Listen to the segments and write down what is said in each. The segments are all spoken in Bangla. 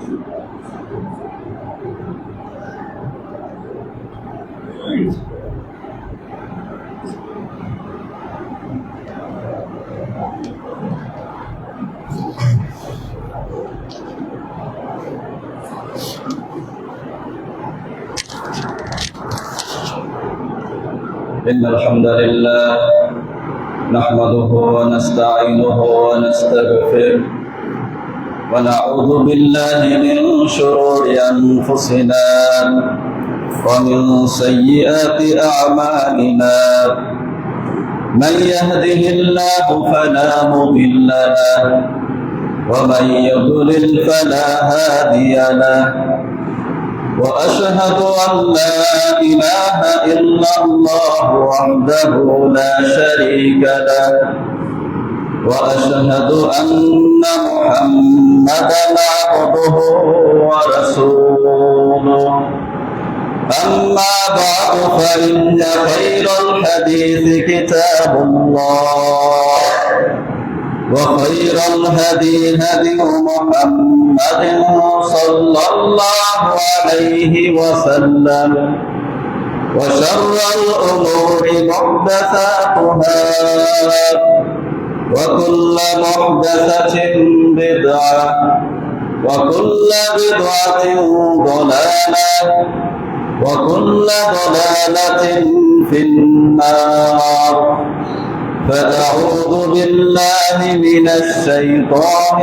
إن الحمد لله نحمده ونستعينه ونستغفره ونعوذ بالله من شرور أنفسنا ومن سيئات أعمالنا من يهده الله فلا مضل له ومن يضلل فلا هادي له وأشهد أن لا إله إلا الله وحده لا شريك له وأشهد أن محمدا عبده ورسوله أما بعد فإن خير الحديث كتاب الله وخير الهدي هدي محمد صلى الله عليه وسلم وشر الأمور محدثاتها وكل محدثة بدعة وكل بدعة ضلالة وكل ضلالة في النار فأعوذ بالله من الشيطان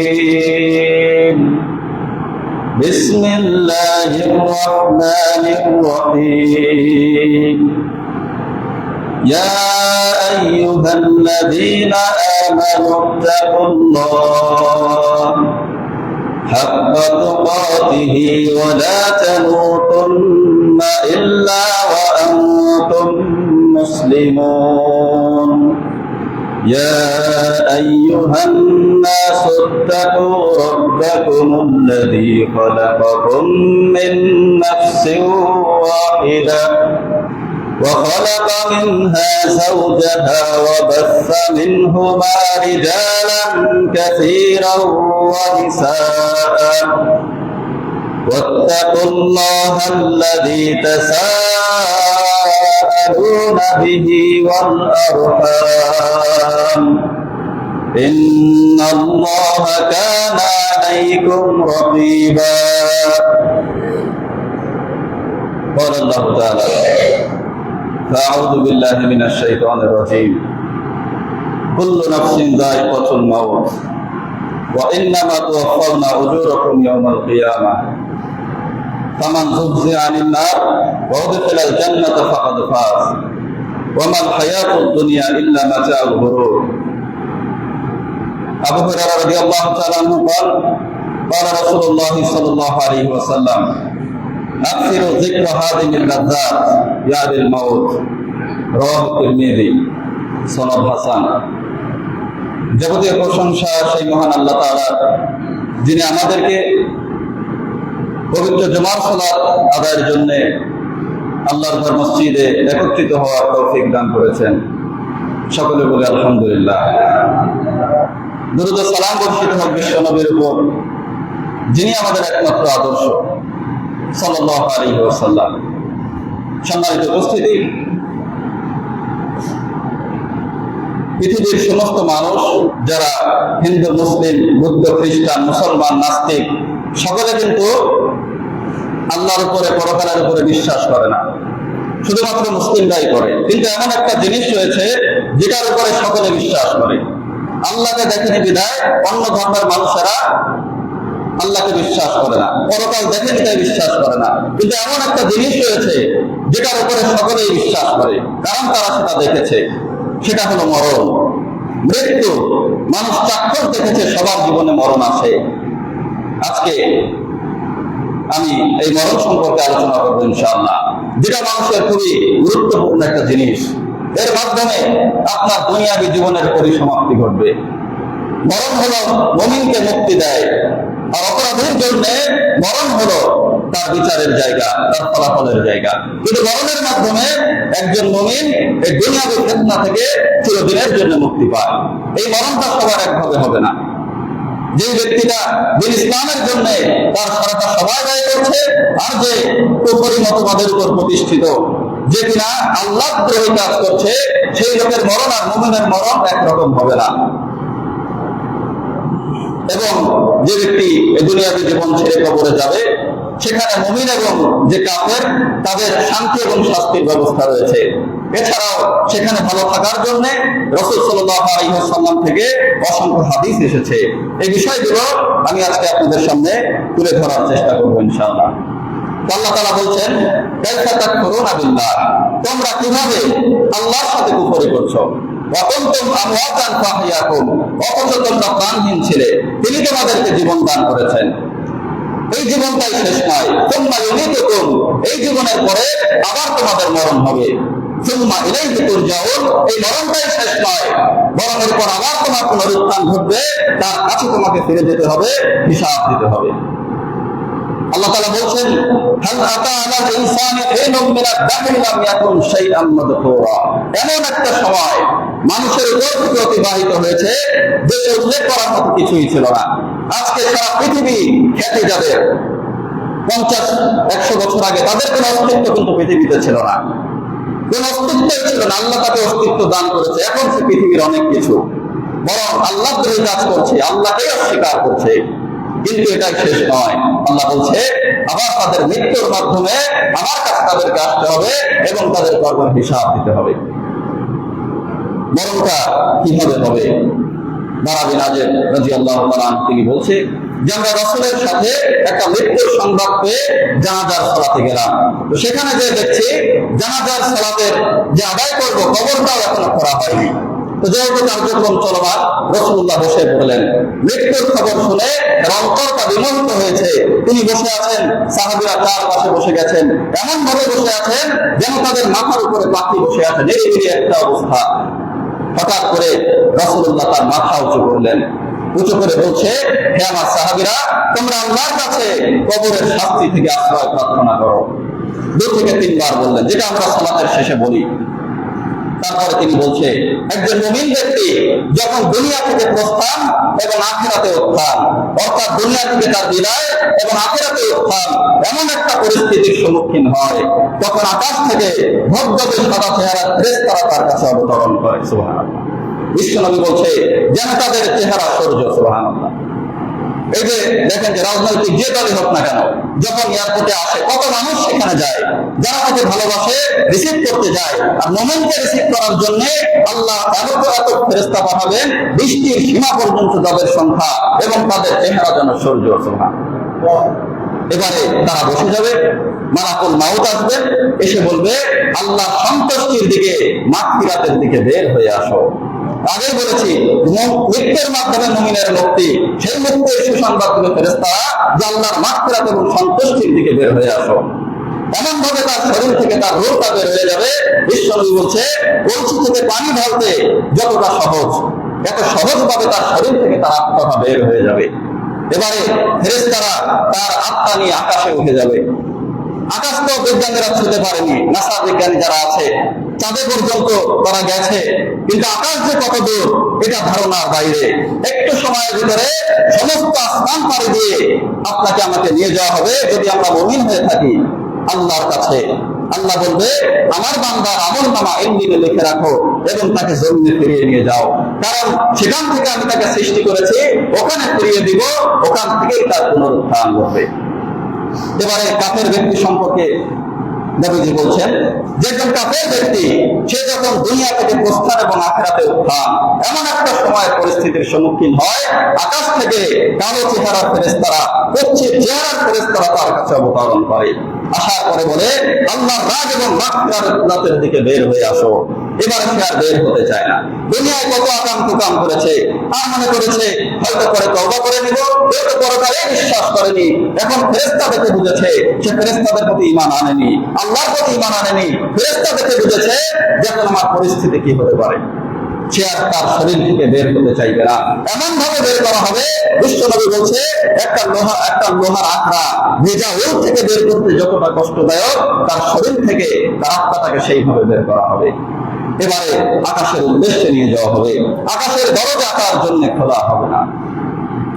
الرجيم بسم الله الرحمن الرحيم يا أيها الذين آمنوا اتقوا الله حق تقاته ولا تموتن إلا وأنتم مسلمون يا أيها الناس اتقوا ربكم الذي خلقكم من نفس واحدة وخلق منها زوجها وبث منهما رجالا كثيرا ونساء واتقوا الله الذي تساءلون به والأرحام إن الله كان عليكم رقيبا قال الله تعالى فأعوذ بالله من الشيطان الرجيم كل نفس ذائقة الموت وإنما توفون أجوركم يوم القيامة فمن زحزح عن النار وأدخل الجنة فقد فاز وما الحياة الدنيا إلا متاع الغرور أبو هريرة رضي الله تعالى عنه قال رسول الله صلى الله عليه وسلم أكثر ذكر هذه اللذات يعني الموت رواه الترمذي সনদ হাসান। যাবতীয় প্রশংসা সেই মহান আল্লাহ তাআলা যিনি আমাদেরকে পবিত্র জুমার সালাত আদায়ের জন্য আল্লাহর ঘর মসজিদে একত্রিত হওয়ার তৌফিক দান করেছেন। সকলে বলে আলহামদুলিল্লাহ। দুরূদ ও সালাম বর্ষিত হোক বিশ্ব নবীর উপর যিনি আমাদের একমাত্র আদর্শ সাল্লাল্লাহু আলাইহি ওয়াসাল্লাম। সম্মানিত উপস্থিতি, পৃথিবীর সমস্ত মানুষ যারা হিন্দু, মুসলিম, বৌদ্ধ, খ্রিস্টান, মুসলমান, নাস্তিক সকলে কিন্তু আল্লাহর উপরে, পরকালের উপরে বিশ্বাস করে না, শুধুমাত্র মুসলিমরাই করে। কিন্তু এমন একটা জিনিস রয়েছে যেটার উপরে সকলে বিশ্বাস করে। আল্লাহকে দেখেনি বিধায় অন্য ধর্মের মানুষেরা আল্লাহকে বিশ্বাস করে না, পরকাল দেখেনি তাই বিশ্বাস করে না। কিন্তু এমন একটা জিনিস রয়েছে যেটার উপরে সকলেই বিশ্বাস করে, কারণ তারা সেটা দেখেছে। সেটা হলো মরণ, মৃত্যু। মানুষ চাক্ষুষ দেখেছে সবার জীবনে মরণ আসে। আজকে আমি এই মরণ সম্পর্কে আলোচনা করবো ইনশাআল্লাহ, যেটা মানুষের খুবই গুরুত্বপূর্ণ একটা জিনিস। এর মাধ্যমে আপনার দুনিয়াবী জীবনের পরিসমাপ্তি ঘটবে। মরণ হলো মুমিনকে মুক্তি দেয়, আর অপরাধীর জন্য মরণ হলো তার বিচারের জায়গা, তার ফলাফলের জায়গা। কিন্তু মরণের মাধ্যমে একজন মুমিন এই দুনিয়াবী ফিতনা থেকে চিরদিনের জন্য মুক্তি পায়। এই মরণটা সবার একভাবে হবে না। যে ব্যক্তিটা দিন ইসলামের জন্য তার সারাটা সময় ব্যয় করছে, আর যে কুফরি মতবাদের উপর প্রতিষ্ঠিত, যে কিনা আল্লাহ দ্রোহী কাজ করছে, সেই লোকের মরণ আর মুমিনের মরণ একরকম হবে না। এবং যে ব্যক্তি এই দুনিয়াবী জীবন ছেড়ে কবরে যাবে, সেখানে মুমিন এবং যে কাফের তাদের শান্তি এবং শাস্তির ব্যবস্থা রয়েছে। এছাড়াও সেখানে ভালো থাকার জন্য রাসূল সাল্লাল্লাহু আলাইহি ওয়াসাল্লাম থেকে অসংখ্য হাদিস এসেছে। এই বিষয়গুলো আমি আজকে আপনাদের সামনে তুলে ধরার চেষ্টা করব ইনশাআল্লাহ। আল্লাহ তাআলা বলছেন, কাইফা তাকফুরুনা বিল্লাহ, তোমরা কিভাবে আল্লাহর সাথে কুফরি করছো। ওয়া কুনতুম আমওয়াতান ফাহইয়াকুম, অথচ তোমরা প্রাণহীন ছিলে, তিনি তোমাদেরকে জীবন দান করেছেন। এই জীবনটাই শেষ নয়, সুম্মা ইউমীতুকুম, এই জীবনের পরে আবার তোমাদের মরণ হবে। সুম্মা ইলাইহি তুরজাউন, এই মরণটাই শেষ নয়, বরং এরপর আবার তোমার পুনরুত্থান ঘটবে, তার কাছে তোমাকে ফিরে যেতে হবে, হিসাব দিতে হবে। আল্লাহ তাআলা বলছেন, হাল আতা আলাল ইনসানি হিনুম মিনাদ দাহরি লাম ইয়াকুন শাইআন মাযকুরা, এমন একটা সময় মানুষের উপর থেকে অতিবাহিত হয়েছে যে উল্লেখ করার মতো কিছুই ছিল না। আজকে সারা পৃথিবী খ্যাতি যাদের 50-100 বছর আগে, তাদের কোনো অস্তিত্ব কিন্তু পৃথিবীতে ছিল না, কোন অস্তিত্বই ছিল না। আল্লাহ তাকে অস্তিত্ব দান করেছে। এখন সে পৃথিবীর অনেক কিছু, বরং আল্লাহ দ্রোহী কাজ করছে, আল্লাহকেই অস্বীকার করছে। কিন্তু এটা শেষ নয়। আল্লাহ বলছে, আবার তাদের মৃত্যুর মাধ্যমে আমার কাছে তাদেরকে আসতে হবে এবং তাদের কর্মের হিসাব দিতে হবে। মরণটা কিভাবে হবে? বারা বিন আযিব রাদিয়াল্লাহু তাআলা আনহু তিনি বলছে যে আমরা রাসূলের সাথে একটা মৃত্যুর সংবাদ পেয়ে জানাজার সালাতে গেলাম। তো সেখানে যে দেখছি জানাজার সালাতের যে আদায় করব, কবরটাও এখনো করা হয়নি। তো যেহেতু কার্যক্রম চলমান, রাসূলুল্লাহ বসে পড়লেন। মৃত্যুর খবর শুনে অন্তরটা বিমোহিত হয়েছে। তিনি বসে আছেন, সাহাবীরা তার পাশে বসে গেছেন, এমন ভাবে বসে আছেন যেন তাদের মাথার উপরে পাখি বসে আছে, নিরিবিলি একটা অবস্থা। হঠাৎ করে রাসূলুল্লাহ তার মাথা উঁচু করলেন, উঁচু করে বলছে, হে আমার সাহাবীরা, তোমরা আল্লাহর কাছে কবরের শাস্তি থেকে আশ্রয় প্রার্থনা করো। 2 থেকে 3 বার বললেন, যেটা আমরা সালাতের শেষে বলি। তারপরে তিনি বলছে, একজন মুমিন ব্যক্তি যখন দুনিয়া থেকে প্রস্থান এবং আখিরাতে উত্থান, অর্থাৎ দুনিয়া থেকে তার বিদায় এবং আখিরাতে উত্থান, এমন একটা পরিস্থিতির সম্মুখীন হয়, তখন আকাশ থেকে ধবধবে সাদা চেহারার ফেরেশতারা তার কাছে অবতরণ করে। সুবহানাল্লাহ। বিশ্বনবী বলছে, যেন তাদের চেহারা সূর্য। সুবহানাল্লাহ। এই যে দেখেন যে রাজনৈতিক যে দলই হোক না কেন, যখন এয়ারপোর্টে আসে কত মানুষ সেখানে যায়, যারা তাকে ভালোবাসে রিসিভ করতে যায়। আর মুমিনকে রিসিভ করার জন্য আল্লাহ এত ফেরেশতা পাঠাবেন, বৃষ্টির সীমা পর্যন্ত যাদের সংখ্যা, এবং তাদের চেহারা যেন সূর্য। সুবহানাল্লাহ। এবারে তারা বসে যাবে, মালাকুল মাউত আসবে, এসে বলবে, আল্লাহ সন্তুষ্টির দিকে, মাগফিরাতের দিকে বের হয়ে আসো। আগে বলেছি, মৃত্যুর মাধ্যমে মুমিনের মুক্তি, সেই মুক্তির সুসংবাদ দিবে ফেরেশতারা যে আল্লাহর মাগফিরাত এবং সন্তুষ্টির দিকে বের হয়ে আসো। এমন ভাবে তার শরীর থেকে তার রূহটা বের হয়ে যাবে। বিশ্বনবী বলছে, কলসি থেকে পানি ঢালতে যতটা সহজ, এত সহজ ভাবে তার শরীর থেকে তার আত্মাটা বের হয়ে যাবে। এবারে ফেরেশতারা তার আত্মা নিয়ে আকাশে উঠে যাবে। আকাশ তো বিজ্ঞানীরা ছুঁতে পারেনি, নাসা বিজ্ঞানী যারা আছে, চাঁদে পর্যন্ত তারা গেছে, কিন্তু আকাশ যে কত দূর এটা ধারণার বাইরে। একটু সময়ের ভিতরে সমস্ত আসমান পাড়ি দিয়ে আপনাকে আমাকে নিয়ে যাওয়া হবে, যদি আমরা মুমিন হয়ে থাকি, আল্লাহর কাছে। আল্লাহ বলবে, আমার বান্দার আমলনামা ইনজিলে লিখে রাখো এবং তাকে জমিনে ফিরিয়ে নিয়ে যাও, কারণ সেখান থেকে আমি তাকে সৃষ্টি করেছি, ওখানে ফিরিয়ে দিব, ওখান থেকেই তার পুনরুত্থান হবে। এবারে কাফের ব্যক্তি সম্পর্কে নবীজি বলছেন, যে একজন কাফের ব্যক্তি, সে যখন দুনিয়া থেকে প্রস্থান এবং আখিরাতে উত্থান, এমন একটা সময় পরিস্থিতির সম্মুখীন হয়, আকাশ থেকে কালো চেহারার ফেরেশতারা, পশ্চিম চেহারার ফেরেশতারা তার কাছে অবতরণ করে। আসার পরে বলে, আল্লাহর রাগ এবং মাগফিরাতের দিকে বের হয়ে আসো। এবার সে আর বের হতে চায় না। দুনিয়ায় কত আকাম কুকাম করেছে, আর মনে করেছে হয়তো পরে তওবা করে নিব, কেউ তো পরকালে বিশ্বাস করেনি। এখন ফেরেশতা দেখে বুঝেছে সে ফেরেশতাদের প্রতি ঈমান আনেনি, আল্লাহর প্রতি ঈমান আনেনি। ফেরেশতা দেখে বুঝেছে যে আমার পরিস্থিতি কি হতে পারে, সে আর তার শরীর থেকে বের হতে চাইবে না। এমন ভাবে বের করা হবে, বিশ্বনবী বলছে, একটা লোহার আখড়া ভেজা উল থেকে বের করতে যতটা কষ্টদায়ক, তার শরীর থেকে তার আত্মাটাকে সেইভাবে বের করা হবে। এবারে আকাশের উদ্দেশ্যে নিয়ে যাওয়া হবে, আকাশের দরজা তার জন্য খোলা হবে না।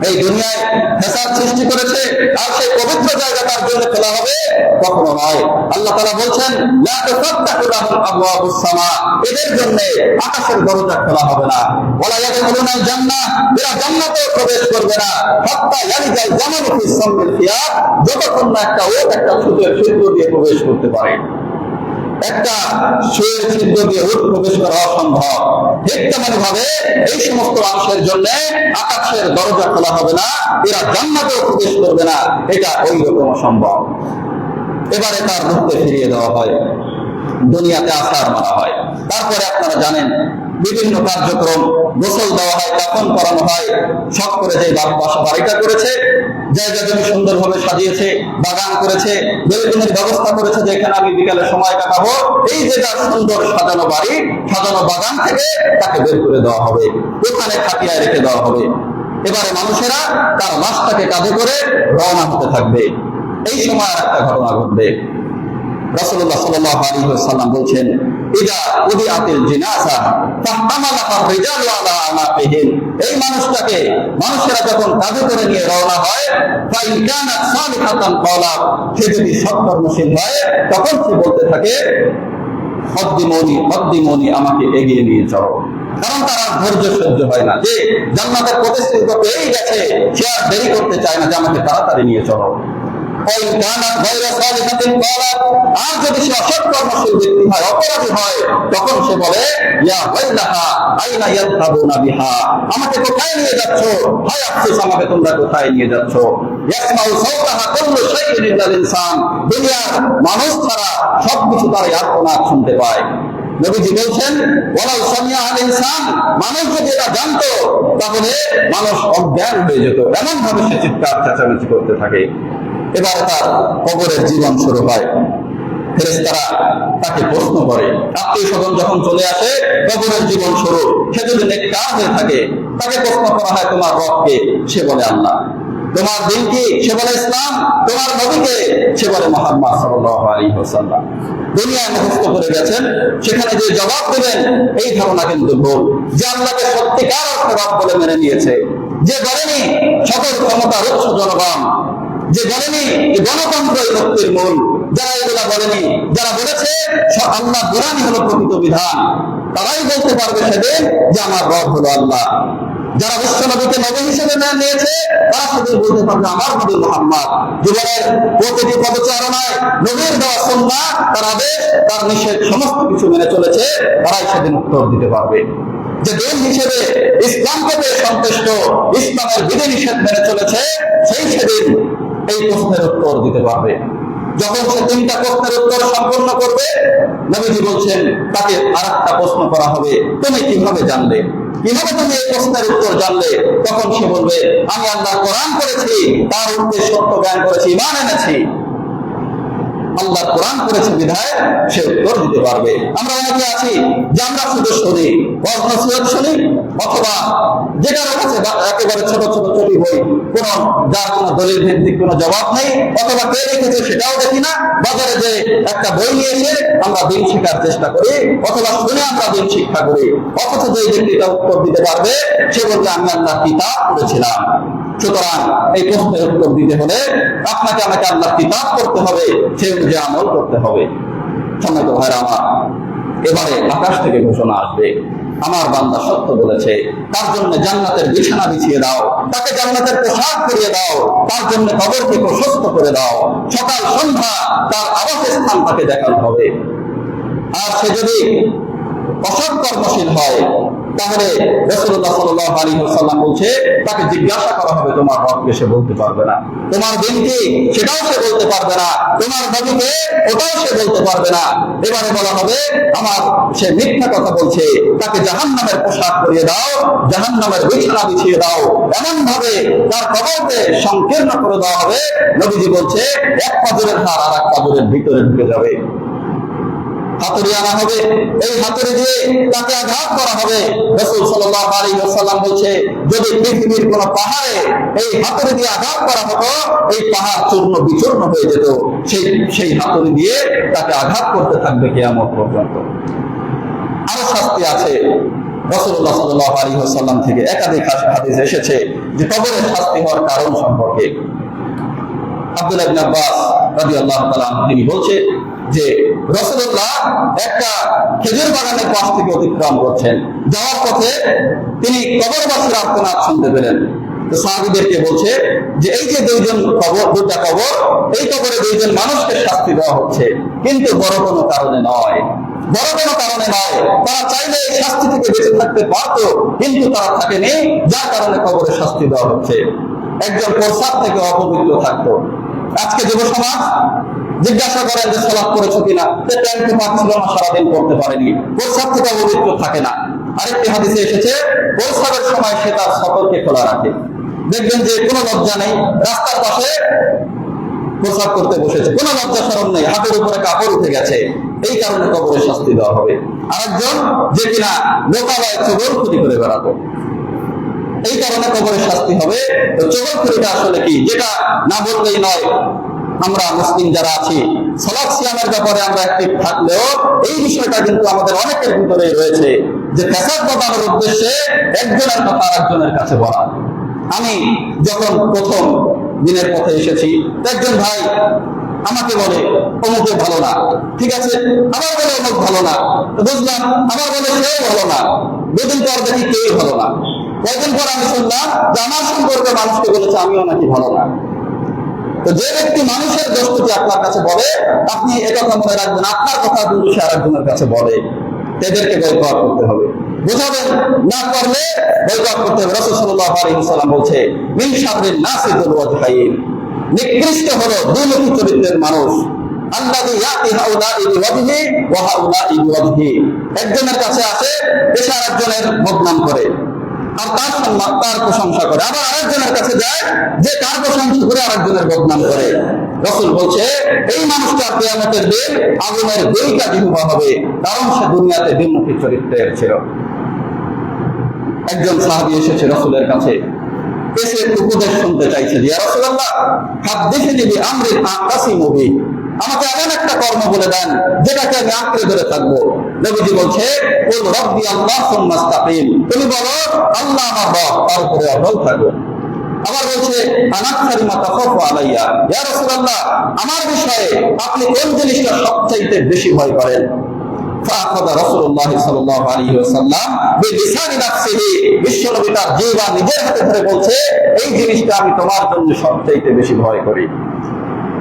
এই দুনিয়ায় ফ্যাসাদ সৃষ্টি করেছে, আর সেই পবিত্র জায়গা তার জন্য খোলা হবে? কখনো নয়। আল্লাহ তাআলা বলছেন, লা তুফাত্তাহু লাহুম আবওয়াবুস সামা, এদের জন্য আকাশের দরজা খোলা হবে না। ওয়ালা ইয়াদখুলুনাল জান্নাহ, এরা জান্নাতে প্রবেশ করবে না। হাত্তা ইয়ালিজাল জামালু ফিস সামিল খিয়াত, যতক্ষণ না একটা ওট একটা সুতের ছিদ্র দিয়ে প্রবেশ করতে পারে। একটা সুয়ের ছিদ্র দিয়ে উট প্রবেশ করা অসম্ভব। ঠিক তেমন ভাবে এই সমস্ত মানুষের জন্য আকাশের দরজা খোলা হবে না, এরা জান্নাতেও প্রবেশ করবে না, এটা ওই রকম অসম্ভব। এবারে তার মুখকে ফিরিয়ে দেওয়া হয়, দুনিয়াতে আসার মারা হয়। তারপরে আপনারা জানেন বিভিন্ন কার্যক্রম, গোসল দেওয়া হয়, কাফন করানো হয়। শখ করে যে বাড়িটা করেছে, জায়গা জমি সুন্দরভাবে সাজিয়েছে, বাগান করেছে, বেলকুনির ব্যবস্থা করেছে যে এখানে আমি বিকালে সময় কাটাবো, এই যে তার সুন্দর সাজানো বাড়ি, সাজানো বাগান থেকে তাকে বের করে দেওয়া হবে, ওখানে খাটিয়ায় রেখে দেওয়া হবে। এবারে মানুষেরা তার লাশটাকে কাঁধে করে রওনা হতে থাকবে। এই সময় আর একটা ঘটনা ঘটবে। রাসূলুল্লাহ সাল্লাল্লাহু আলাইহি ওয়াসাল্লাম বলছেন, ইদা উদিআতিল জিনাজা ফাহতামালাহা রিজালু আলা আনাকিহিম, এই মানুষটাকে মানুষেরা যখন কাঁধে করে নিয়ে রওনা হয়, ফাইন কানাত সালিহাতান ক্বালা, সে যদি সৎকর্মশীল হয় তখন সে বলতে থাকে, কদ্দিমুনি কদ্দিমুনি, আমাকে এগিয়ে নিয়ে চলো। কারণ তার আর ধৈর্য সহ্য হয় না, যে জান্নাতের প্রতিশ্রুতি তো পেয়েই গেছে, সে আর দেরি করতে চায় না যে আমাকে তাড়াতাড়ি নিয়ে চলো। আর যদি সে অসৎ কর্মশীল ব্যক্তি হয়, অপরাধী হয়, তখন সে বলে, আমাকে কোথায় নিয়ে যাচ্ছ, হায় আফসোস, আমাকে তোমরা কোথায় নিয়ে যাচ্ছ। দুনিয়ার মানুষ ছাড়া সবকিছু তার আর্তনাদ শুনতে পায়। নবীজি বলছেন, মানুষ যদি এটা জানতো তাহলে মানুষ অজ্ঞান হয়ে যেত, এমন ভাবে সে চিৎকার চেঁচামেচি করতে থাকে। এবার তার কবরের জীবন শুরু হয়। ফেরেশতারা তাকে প্রশ্ন করে, আত্মীয় স্বজন যখন চলে আসে, কবরের জীবন শুরু। সে যদি নেককার হয়ে থাকে, তাকে প্রশ্ন করা হয়, তোমার রব কে? সে বলে আল্লাহ। তোমার দিন কি? সে বলে ইসলাম। তোমার নবীকে? সে বলে মুহাম্মদ সাল্লাল্লাহু আলাইহি ওয়াসাল্লাম। দুনিয়ায় মুখস্থ করে গেছেন, সেখানে যে জবাব দেবেন এই ধারণা কিন্তু ভুল। যে আল্লাহকে সত্যিকার অর্থে রব বলে মেনে নিয়েছে, যে বলেনি সকল ক্ষমতার উৎস জনগণ, যে বলেনি গণতন্ত্রই মুক্তির মূল, যারা এগুলা বলেনি, যারা বলেছে আল্লাহ কোরআনই হলো প্রকৃত বিধান, তারাই বলতে পারবে সেদিন যে আমার রব হলো আল্লাহ। যারা বিশ্ব নবীকে নবী হিসেবে মেনে নিয়েছে, তারা সেদিন বলতে পারবে আমার নবী মুহাম্মদ। জীবনের প্রতিটি পদচারণায় নবীর দেওয়া সুন্নাহ, তার আদেশ, তার নিষেধ সমস্ত কিছু মেনে চলেছে, তারাই সেদিন উত্তর দিতে পারবে। যে দিন হিসেবে ইসলামকে পেয়ে সন্তুষ্ট, ইসলামের বিধি নিষেধ মেনে চলেছে, সেই সেদিন এই প্রশ্নের উত্তর দিতে পারবে। যখন সে তিনটা প্রশ্নের উত্তর সম্পূর্ণ করবে, নবীজি বলছেন তাকে আরেকটা প্রশ্ন করা হবে, তুমি কিভাবে জানলে, কিভাবে তুমি এই প্রশ্নের উত্তর জানলে? তখন সে বলবে, আমি আল্লাহ কোরআন করেছি, তার উত্তরে সত্য জ্ঞান করেছি, ঈমান এনেছি। আল্লাহ কোরআন করেছে বিধায় সে উত্তর দিতে পারবে। আমরা অনেকে আছি যে আমরা শুধু শুনি, নসিহত শুনি, অথবা যেটার কাছে একেবারে ছোট ছোট চটি বই, কোন যার কোন দলিল ভিত্তিক কোন জবাব নেই, অথবা কে লিখেছে সেটাও দেখি না, বাজারে যে একটা বই নিয়ে এসে আমরা দিন শিক্ষার চেষ্টা করি, অথবা শুনে আমরা দিন শিক্ষা করি, অথচ যে ব্যক্তিটা উত্তর দিতে পারবে সে বলবে আমি আল্লাহ কিতাব পড়েছিলাম। সুতরাং এই প্রশ্নের উত্তর দিতে হলে আপনাকে আমাকে আল্লাহ কিতাব করতে হবে, সে অনুযায়ী আমল করতে হবে। সম্মানিত ভাইরা আমার, এবারে আকাশ থেকে ঘোষণা আসবে, আমার বান্দা সত্য বলেছে, তার জন্য জান্নাতের বিছানা বিছিয়ে দাও, তাকে জান্নাতের পোশাক পরিয়ে দাও, তার জন্য কবরকে প্রশস্ত করে দাও, সকাল সন্ধ্যা তার আবাসের স্থান তাকে দেখানো হবে। আর সে যদি অসৎ কর্মশীল হয়, তাহলে রাসূলুল্লাহ সাল্লাল্লাহু আলাইহি ওয়াসাল্লাম বলছে তাকে জিজ্ঞাসা করা হবে, তোমার রবকে? সে বলতে পারবে না। তোমার দিন কি? সেটাও সে বলতে পারবে না। তোমার নবীকে? ওটাও সে বলতে পারবে না। এবারে বলা হবে, সে মিথ্যা কথা বলছে, তাকে জাহান্নামের পোশাক পরিয়ে দাও, জাহান্নামের বিছানা বিছিয়ে দাও, এমন ভাবে তার কবরকে সংকীর্ণ করে দেওয়া হবে। নবীজি বলছে এক পাজরের হাড় আর এক পাজরের ভিতরে ঢুকে যাবে। হাতুড়ি আনা হবে, এই হাতুড়ি দিয়ে তাকে আঘাত করা হবে। রাসূল সাল্লাল্লাহু আলাইহি ওয়াসাল্লাম বলছে, যদি পৃথিবীর কোন পাহাড়ে এই হাতুড়ি দিয়ে আঘাত করা হতো, এই পাহাড় চূর্ণ বিচূর্ণ হয়ে যেত। সেই হাতুড়ি দিয়ে তাকে আঘাত করতে থাকবে কিয়ামত পর্যন্ত। আরো শাস্তি আছে। রাসূলুল্লাহ সাল্লাল্লাহু আলাইহি ওয়াসাল্লাম থেকে একাধিক হাদিস এসেছে যে কবরের শাস্তি হওয়ার কারণ সম্পর্কে। আব্দুল্লাহ ইবনে আব্বাস রাদিয়াল্লাহু তাআলা তিনি বলছে যে রাসূলুল্লাহ একটা খেজুর বাগানের পাশ থেকে অতিক্রম করছেন, যাওয়ার পথে তিনি কবরবাসীর আর্তনাদ শুনতে পেলেন। তো সাহাবীদেরকে বলছে যে এই যে দুটা কবর, এই কবরে দুইজন মানুষকে শাস্তি দেওয়া হচ্ছে, কিন্তু বড় কোনো কারণে নয়, তারা চাইলে এই শাস্তি থেকে বেঁচে থাকতে পারতো, কিন্তু তারা থাকেনি, যার কারণে কবরে শাস্তি দেওয়া হচ্ছে। একজন প্রসাদ থেকে অপবিত্র থাকতো। আজকে যুব সমাজ জিজ্ঞাসা করেন যে সালাত করেছো কিনা, সে টাইমকে পাচ্ছিল না, সারাদিন করতে পারেনি, প্রসাদ থেকে অপবিত্র থাকে না। আরেকটি হাদিসে এসেছে প্রসাবের সময় সে তার সতর্কে খোলা রাখে। দেখবেন যে কোনো লজ্জা নেই, রাস্তার পাশে প্রসাব করতে বসেছে, কোনো লজ্জা শরম নেই, হাতের উপরে কাপড় উঠে গেছে, এই কারণে কবরে শাস্তি দেওয়া হবে। আরেকজন যে কিনা লোকালয়ে চোরখুরি করে বেড়াতো, এই কারণে কবরে শাস্তি হবে। তো চোরখুরিটা আসলে কি, যেটা না বললেই নয়। আমরা মুসলিম যারা আছি, সালাত সিয়ামের ব্যাপারে আমরা অ্যাক্টিভ থাকলেও এই বিষয়টা কিন্তু আমাদের অনেকের ভিতরেই রয়েছে যে ফ্যাসাদ বাঁধানোর উদ্দেশ্যে একজনের কথা আরেকজনের কাছে বলা। আমি যখন প্রথম দিনের পথে এসেছি, একজন ভাই আমাকে বলে অমুকে ভালো না, ঠিক আছে, আবার বলে অমুক ভালো না, বুঝলাম, আবার বলে সেও ভালো না, দুদিন পর দেখি কেউই ভালো না। কয়েকদিন পর আমি শুনলাম যে আমার সম্পর্কে মানুষকে বলেছে আমিও নাকি ভালো না। তো যে ব্যক্তি মানুষের দোষটি আপনার কাছে বলে, আপনি একথা মনে রাখবেন, আপনার কথা কিন্তু সে আরেকজনের কাছে বলে, এদেরকে বয়কট করতে হবে, বুঝাবেন না করলে বয়কট করতে হবে। রাসূল সাল্লাল্লাহু আলাইহি ওয়াসাল্লাম বলছে মিন শাররিন নাসি যুল ওয়াজহাইন, নিকৃষ্ট হলো দুইমুখী চরিত্রের মানুষ। আল্লাযী ইয়াতি হাউলা'i বিওয়াজহি ওয়া হাউলা'i বিওয়াজহি, একজনের কাছে আসে এসে আরেকজনের বদনাম করে আর তার প্রশংসা করে, আবার আরেকজনের কাছে যায় যে তার প্রশংসা করে আরেকজনের বদনাম করে। রাসূল বলছে এই মানুষটা কিয়ামতের দিন আগুনের দুইটা জিহ্বা হবে, কারণ সে দুনিয়াতে দ্বিমুখী চরিত্রের ছিল। একজন সাহাবী এসেছে রাসূলের কাছে, এসে উপদেশ শুনতে চাইছে যে ইয়া রাসূলুল্লাহ হাদদিসনি বিআমরিন আকাসিমু বিহি, আমাকে এমন একটা কর্ম বলে দেন যেটাকে আমি আঁকড়ে ধরে থাকবো। নবীজি বলছে কুল রাব্বি আল্লাহ সুম্মা ইসতাকিম, তুমি বলো আল্লাহ আমার রব, তার উপরে অটল থাকো। আবার বলছে আনাকসারি মা তাখাফু আলাইয়া, ইয়া রাসূলুল্লাহ আমার বিষয়ে আপনি কোন জিনিসটা সবচাইতে বেশি ভয় করেন? ফাআখাযা রাসূলুল্লাহ সাল্লাল্লাহু আলাইহি ওয়াসাল্লাম বিলিসানি নাফসিহি, বিশ্বনবী তার জিহ্বা নিজের হাতে ধরে বলছে এই জিনিসটা আমি তোমার জন্য সবচাইতে বেশি ভয় করি।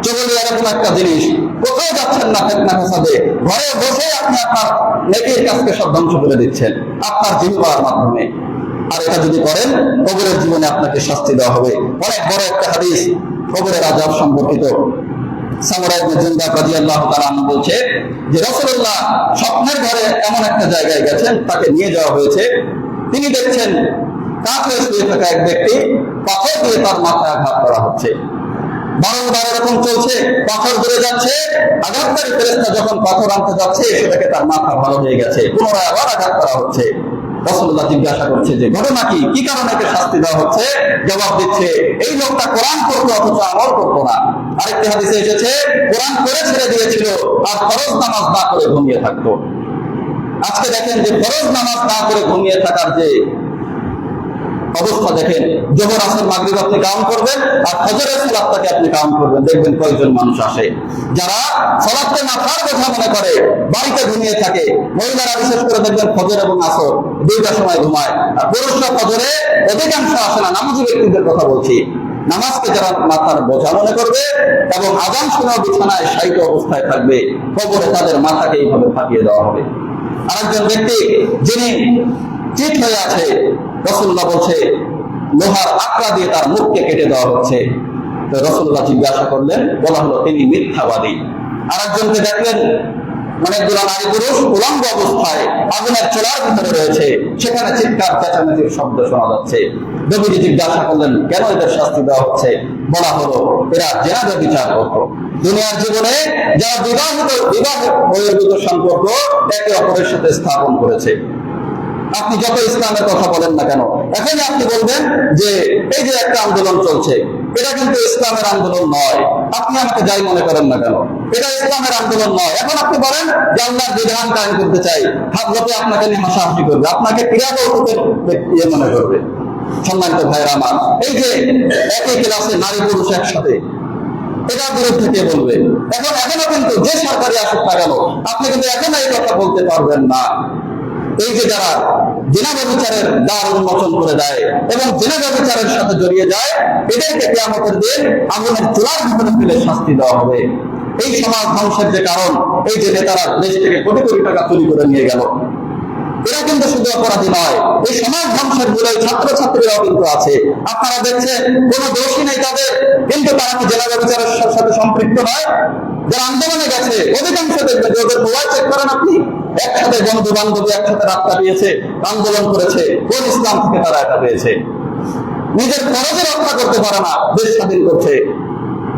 চলে এরকম একটা জিনিস, কোথাও যাচ্ছেন না ফিতনা ফাসাদে, ঘরে বসে আপনি আপনার নেকির কাজকে সব ধ্বংস করে দিচ্ছেন আপনার জিহ্বার মাধ্যমে। আর এটা যদি করেন কবরের জীবনে আপনাকে শাস্তি দেওয়া হবে। অনেক বড় একটা হাদিস কবরের আযাব সম্পর্কিত। সামরা ইবনে জুনদাব রাদিয়াল্লাহু তাআলা আনহু বলছে যে রাসূলুল্লাহ স্বপ্নের ঘরে এমন একটা জায়গায় গেছেন, তাকে নিয়ে যাওয়া হয়েছে। তিনি দেখছেন কাত হয়ে শুয়ে থাকা এক ব্যক্তি, পাথর দিয়ে তার মাথায় আঘাত করা হচ্ছে। বারংবার এরকম চলছে, পাথর ধরে যাচ্ছে, আঘাতকারী ফেরেশতা যখন পাথর আনতে যাচ্ছে সেটাকে তার মাথা ভালো হয়ে গেছে, পুনরায় আবার আঘাত করা হচ্ছে। রাসূলুল্লাহ জিজ্ঞাসা করছে যে ঘটনা কি, কি কারণে একে শাস্তি দেওয়া হচ্ছে? জবাব দিচ্ছে এই লোকটা কোরআন পড়তো অথচ আমল করতো না। আরেকটি হাদিসে এসেছে কোরআন পড়ে ছেড়ে দিয়েছিল আর ফরজ নামাজ না করে ঘুমিয়ে থাকতো। আজকে দেখেন যে ফরজ নামাজ না করে ঘুমিয়ে থাকার যে অবস্থা দেখেন, যোহর আসর মাগরিব আপনি কাউন্ট করবেন আর ফজরের সালাতটাকে আপনি কাউন্ট করবেন, দেখবেন কয়জন মানুষ আসে যারা সালাতকে মাথার কথা মনে করে বাড়িতে ঘুমিয়ে থাকে। মহিলারা বিশেষ করে দেখবেন ফজর এবং আসর দুইটা সময় ঘুমায়, আর পুরুষরা ফজরে অধিকাংশ আসে না। নামাজি ব্যক্তিদের কথা বলছি, নামাজকে যারা মাথার বোঝা মনে করবে এবং আযান শুনে বিছানায় শায়িত অবস্থায় থাকবে, কবরে তাদের মাথাকে এইভাবে ফাটিয়ে দেওয়া হবে। আরেকজন ব্যক্তি যিনি চিত হয়ে আছে, রাসূলুল্লাহ বলছে লোহার আকড়া দিয়ে তার মুখকে কেটে দেওয়া হচ্ছে। তো রাসূলুল্লাহ জিজ্ঞাসা করলেন, বলা হলো তিনি মিথ্যাবাদী। আরেকজনকে দেখলেন অনেকগুলো নারী পুরুষ উলঙ্গ অবস্থায় আগুনের চুলার ভিতরে রয়েছে, সেখানে চিৎকার চেঁচামেচির শব্দ শোনা যাচ্ছে। নবীজি জিজ্ঞাসা করলেন কেন এদের শাস্তি দেওয়া হচ্ছে? বলা হলো এরা জিনা বিচার করত। দুনিয়ার জীবনে যারা বিবাহ বহির্ভূত সম্পর্ক একে অপরের সাথে স্থাপন করেছে, আপনি যত ইসলামের কথা বলেন না কেন, এখন আপনি বলবেন যে এই যে একটা আন্দোলন চলছে, এটা কিন্তু ইসলামের আন্দোলন নয়। আপনি আমাকে যাই মনে করেন না কেন, এটা ইসলামের আন্দোলন নয়। এখন আপনি বলেন যে আল্লাহর বিধান কায়েম করতে চাই, লোকে আপনাকে নিয়ে হাসাহাসি করবে, আপনাকে ক্রীড়া কৌতুকের ইয়ে মনে করবে। সম্মানিত ভাইরা আমার, এই যে একই ক্লাসে নারী পুরুষ একসাথে, এটার বিরুদ্ধে কে বলবে? এখনো কিন্তু যে সরকারি আসুক না কেন, আপনি কিন্তু এখনো এই কথা বলতে পারবেন না। এই যে যারা জিনা ব্যভিচারের দ্বার উন্মোচন করে দেয় এবং জিনা ব্যভিচারের সাথে জড়িয়ে যায়, এদেরকে কিয়ামতের দিন আগুনের চুলার ভিতরে ফেলে শাস্তি দেওয়া হবে। এই সমাজ ধ্বংসের যে কারণ, এই যে নেতারা দেশ থেকে কোটি কোটি টাকা চুরি করে নিয়ে গেল, এরা কিন্তু শুধু অপরাধী নয়, এই সমাজ ধ্বংসের মূলে ছাত্রছাত্রীরাও কিন্তু আছে। আপনারা দেখছেন কোনো দোষী নেই তাদের, কিন্তু তারা কি জেলা ব্যবচারের সাথে সম্পৃক্ত নয়? যারা আন্দোলনে গেছে অধিকাংশ দেখবেন যে ওদের মোবাইল চেক করেন আপনি, একসাথে বন্ধু বান্ধবী একসাথে রাত কাটিয়েছে, আন্দোলন করেছে, কোন ইসলাম থেকে তারা এটা পেয়েছে? নিজের খরচে রক্ষা করতে পারে না, দেশ স্বাধীন করছে।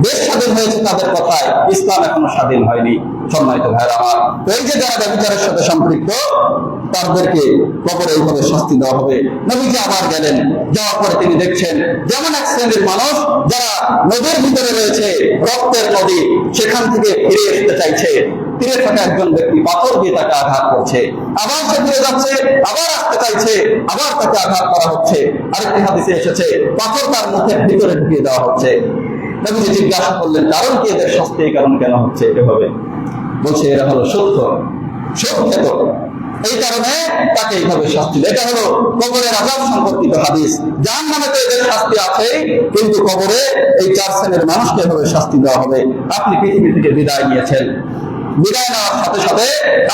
দেশ স্বাধীন হয়েছে তাদের কথায়, ইসলাম এখনো স্বাধীন হয়নি। সম্মানিত ভাইরা আমার, এই যে যারা ব্যভিচারের সাথে সম্পৃক্ত, তাদেরকে কবরে এইভাবে শাস্তি দেওয়া হবে। নবীজি আবার গেলেন, যাওয়ার পরে তিনি দেখছেন যেমন এক শ্রেণীর মানুষ যারা নদীর ভিতরে রয়েছে, রক্তের নদী, সেখান থেকে ফিরে আসতে চাইছে। তীরে থাকা একজন ব্যক্তি পাথর দিয়ে তাকে আঘাত করছে, আবার সে ফিরে যাচ্ছে, আবার আসতে চাইছে, আবার তাকে আঘাত করা হচ্ছে। আরেকটি হাদিসে এসেছে পাথর তার মুখের ভিতরে ঢুকিয়ে দেওয়া হচ্ছে। নবীজি জিজ্ঞাসা করলেন, কারণ কি এদের শাস্তি এই কারণ কেন হচ্ছে এভাবে? বলছে এরা হলো সত্য খেত, এই কারণে তাকে এইভাবে শাস্তি। এটা হলো কবরের আযাব সম্পর্কিত হাদিস। জাহান্নামে তো এদের শাস্তি আছে, কিন্তু কবরে এই চার শ্রেণীর মানুষকে এভাবে শাস্তি দেওয়া হবে। আপনি পৃথিবী থেকে বিদায় নিয়েছেন, বিদায় নেওয়ার সাথে সাথে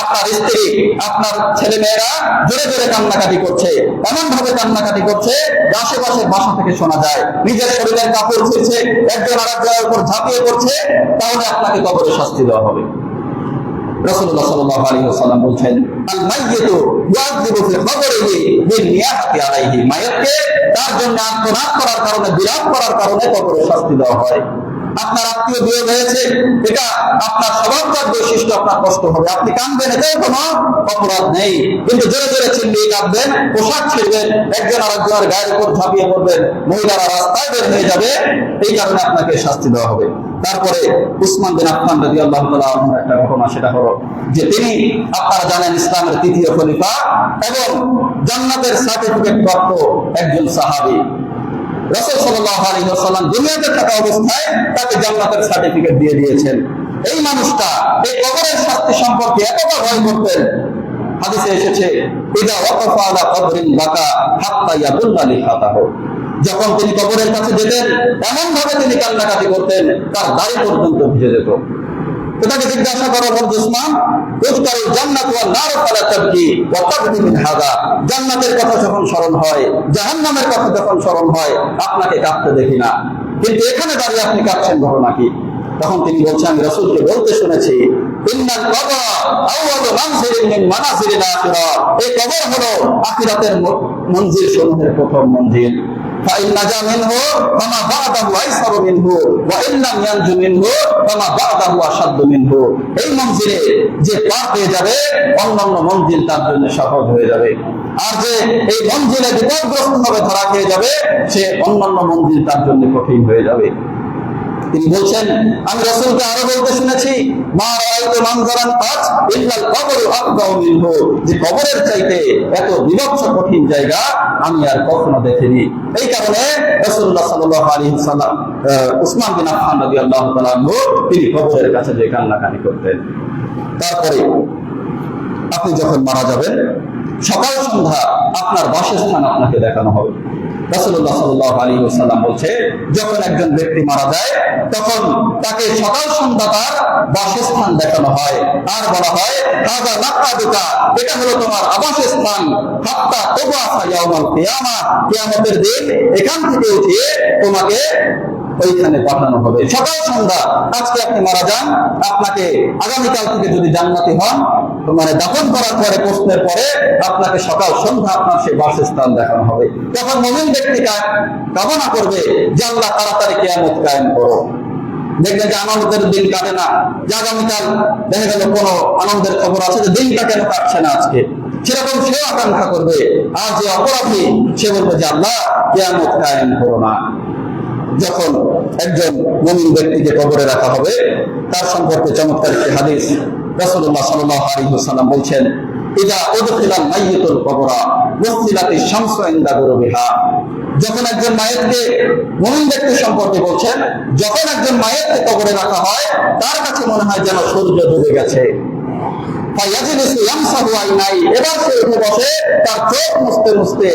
আপনার স্ত্রী, আপনার ছেলে মেয়েরা জোরে জোরে কান্নাকাটি করছে, এমন ভাবে কান্নাকাটি করছে আশেপাশের বাসা থেকে শোনা যায়। নিজের শরীরের কাপড় ছিঁড়ছে, একজন আরেকজনের উপর ঝাঁপিয়ে পড়ছে, তাহলে আপনাকে কবরে শাস্তি দেওয়া হবে। রাসূলুল্লাহ সাল্লাল্লাহু আলাইহি ওয়াসাল্লাম বলেন, আল মাইয়িতু ইউআযযিবু ফি কবরিহি বিনিয়াহাতি আলাইহি, মাইয়িতকে তার জন্য আত্মনাদ করার কারণে, বিলাপ করার কারণে কবরে শাস্তি দেওয়া হয়। আপনার আত্মীয় বিয়োগ হয়েছে, এটা আপনার স্বভাবজাত বৈশিষ্ট্য, আপনার কষ্ট হবে, আপনি কাঁদবেন, এটাও কোনো অপরাধ নেই। কিন্তু জোরে জোরে চিল্লিয়ে কাঁদবেন, পোশাক ছিঁড়বেন, একজন আরেকজনের গায়ের উপর ঝাঁপিয়ে পড়বেন, মহিলারা রাস্তায় বের হয়ে যাবে, এই কারণে আপনাকে শাস্তি দেওয়া হবে। তারপরে উসমান বিন আফফান রাদিয়াল্লাহু তাআলা আনহু একটা ঘটনা, সেটা হলো যে তিনি, আপনারা জানেন, ইসলামের তৃতীয় খলিফা এবং জান্নাতের সার্টিফিকেট প্রাপ্ত একজন সাহাবী। রাসূল সাল্লাল্লাহু আলাইহি ওয়াসাল্লাম দুনিয়াতে থাকা অবস্থায় তাকে জান্নাতের সার্টিফিকেট দিয়ে দিয়েছেন। এই মানুষটা এই কবরের শাস্তি সম্পর্কে এতটা ভয় করতেন, হাদিসে এসেছে, ইদা ওয়াকাফা আলা কবরিন বাকা হাত্তা ইয়াদুল্লা লিখাতাহু, যখন তিনি কবরের কাছে যেতেন এমন ভাবে তিনি কান্নাকাটি করতেন তার দাড়ি পর্যন্ত ভিজে যেত। তাকে জিজ্ঞাসা করা হল, উসমান, উযকারুল জান্নাত ওয়ান নার ফালা তাবকি ওয়া তাবদি মিন হাযা, জান্নাতের কথা যখন স্মরণ হয়, জাহান্নামের কথা যখন স্মরণ হয়, আপনাকে কাঁদতে দেখি না, কিন্তু এখানে দাঁড়িয়ে আপনি কাঁদছেন, ঘটনা কি? তখন তিনি বলছেন, আমি রাসূলকে বলতে শুনেছি, ইন্নাল কবর আউয়ালু মানজিলিন মিন মানাজিলিল আখিরাহ, এই কবর হলো আখিরাতের মঞ্জিল সমূহের প্রথম মঞ্জিল। فإن نجا منه فما بعده أيسر منه وإن لم ينج منه فما بعده أشد منه, এই মঞ্জিলে যে পার হয়ে যাবে অন্যান্য মঞ্জিল তার জন্য সহজ হয়ে যাবে, আর যে এই মঞ্জিলে বিপদগ্রস্ত হবে, ধরা খেয়ে যাবে, সে অন্যান্য মঞ্জিল তার জন্য কঠিন হয়ে যাবে। তিনি বলছেন, আমি রাসূলকে আরো বলতে শুনেছি, মা রাআইতু মানজারান কাত ইল্লাল কবরু আকবাউ মিনহু, যে কবরের চাইতে এত বিভৎস কঠিন জায়গা আমি আর কখনো দেখিনি। এই কারণে রাসূলুল্লাহ সাল্লাল্লাহু আলাইহি ওয়াসাল্লাম উসমান বিন আফফান রাদিয়াল্লাহু তাআলা আনহু তিনি কবরের কাছে যে কান্নাকাটি করতেন। তারপরে আপনি যখন মারা যাবেন, সকাল সন্ধ্যা আপনার বাসস্থান আপনাকে দেখানো হবে। রাসূলুল্লাহ সাল্লাল্লাহু আলাইহি ওয়াসাল্লাম বলছে, যখন একজন ব্যক্তি মারা যায় তখন তাকে সকাল সন্ধ্যা তার বাসস্থান দেখানো হয়, আর বলা হয়, হাযা মাকআদুকা, এটা হলো তোমার আবাসস্থান, হাত্তা তুবআসা ইয়াউমাল কিয়ামাহ, কিয়ামতের দিন এখান থেকে উঠিয়ে তোমাকে ওইখানে পাঠানো হবে। সকাল সন্ধ্যা, আজকে আপনি মারা যান, আপনাকে আগামীকাল থেকে যদি জান্নাতি হন, মানে দাফন করার পরে, প্রশ্নের পরে আপনাকে সকাল সন্ধ্যা আপনার সেই বাসস্থান দেখানো হবে। তখন মুমিন ব্যক্তি কামনা করবে যে আল্লাহ তাড়াতাড়ি কিয়ামত কায়েম করো। দেখবেন যে আনন্দের দিন কাটে না, যে আগামীকাল দেখা গেল কোনো আনন্দের খবর আছে যে দিনটা কেন কাটছে না আজকে, সেরকম সেও আকাঙ্ক্ষা করবে। আর যে অপরাধী সে বলবে যে আল্লাহ কিয়ামত কায়েম করো না। যখন একজন মুমিন ব্যক্তিকে কবরে রাখা হবে, তার সম্পর্কে চমৎকার একটি হাদিস রাসূলুল্লাহ সাল্লাল্লাহু আলাইহি ওয়াসাল্লাম বলছেন, ইযা উদখিলাল মাইয়িতুল কবরা ওয়াসিলাতিশ শামসু ইনদা গুরুবিহা। যখন একজন মায়েরকে, মুমিন ব্যক্তি সম্পর্কে বলছেন, যখন একজন মায়েরকে কবরে রাখা হয়, তার কাছে মনে হয় যেন সূর্য ডুবে গেছে। এবার সে উঠে বসে, তার চোখ মুছতে মুছতে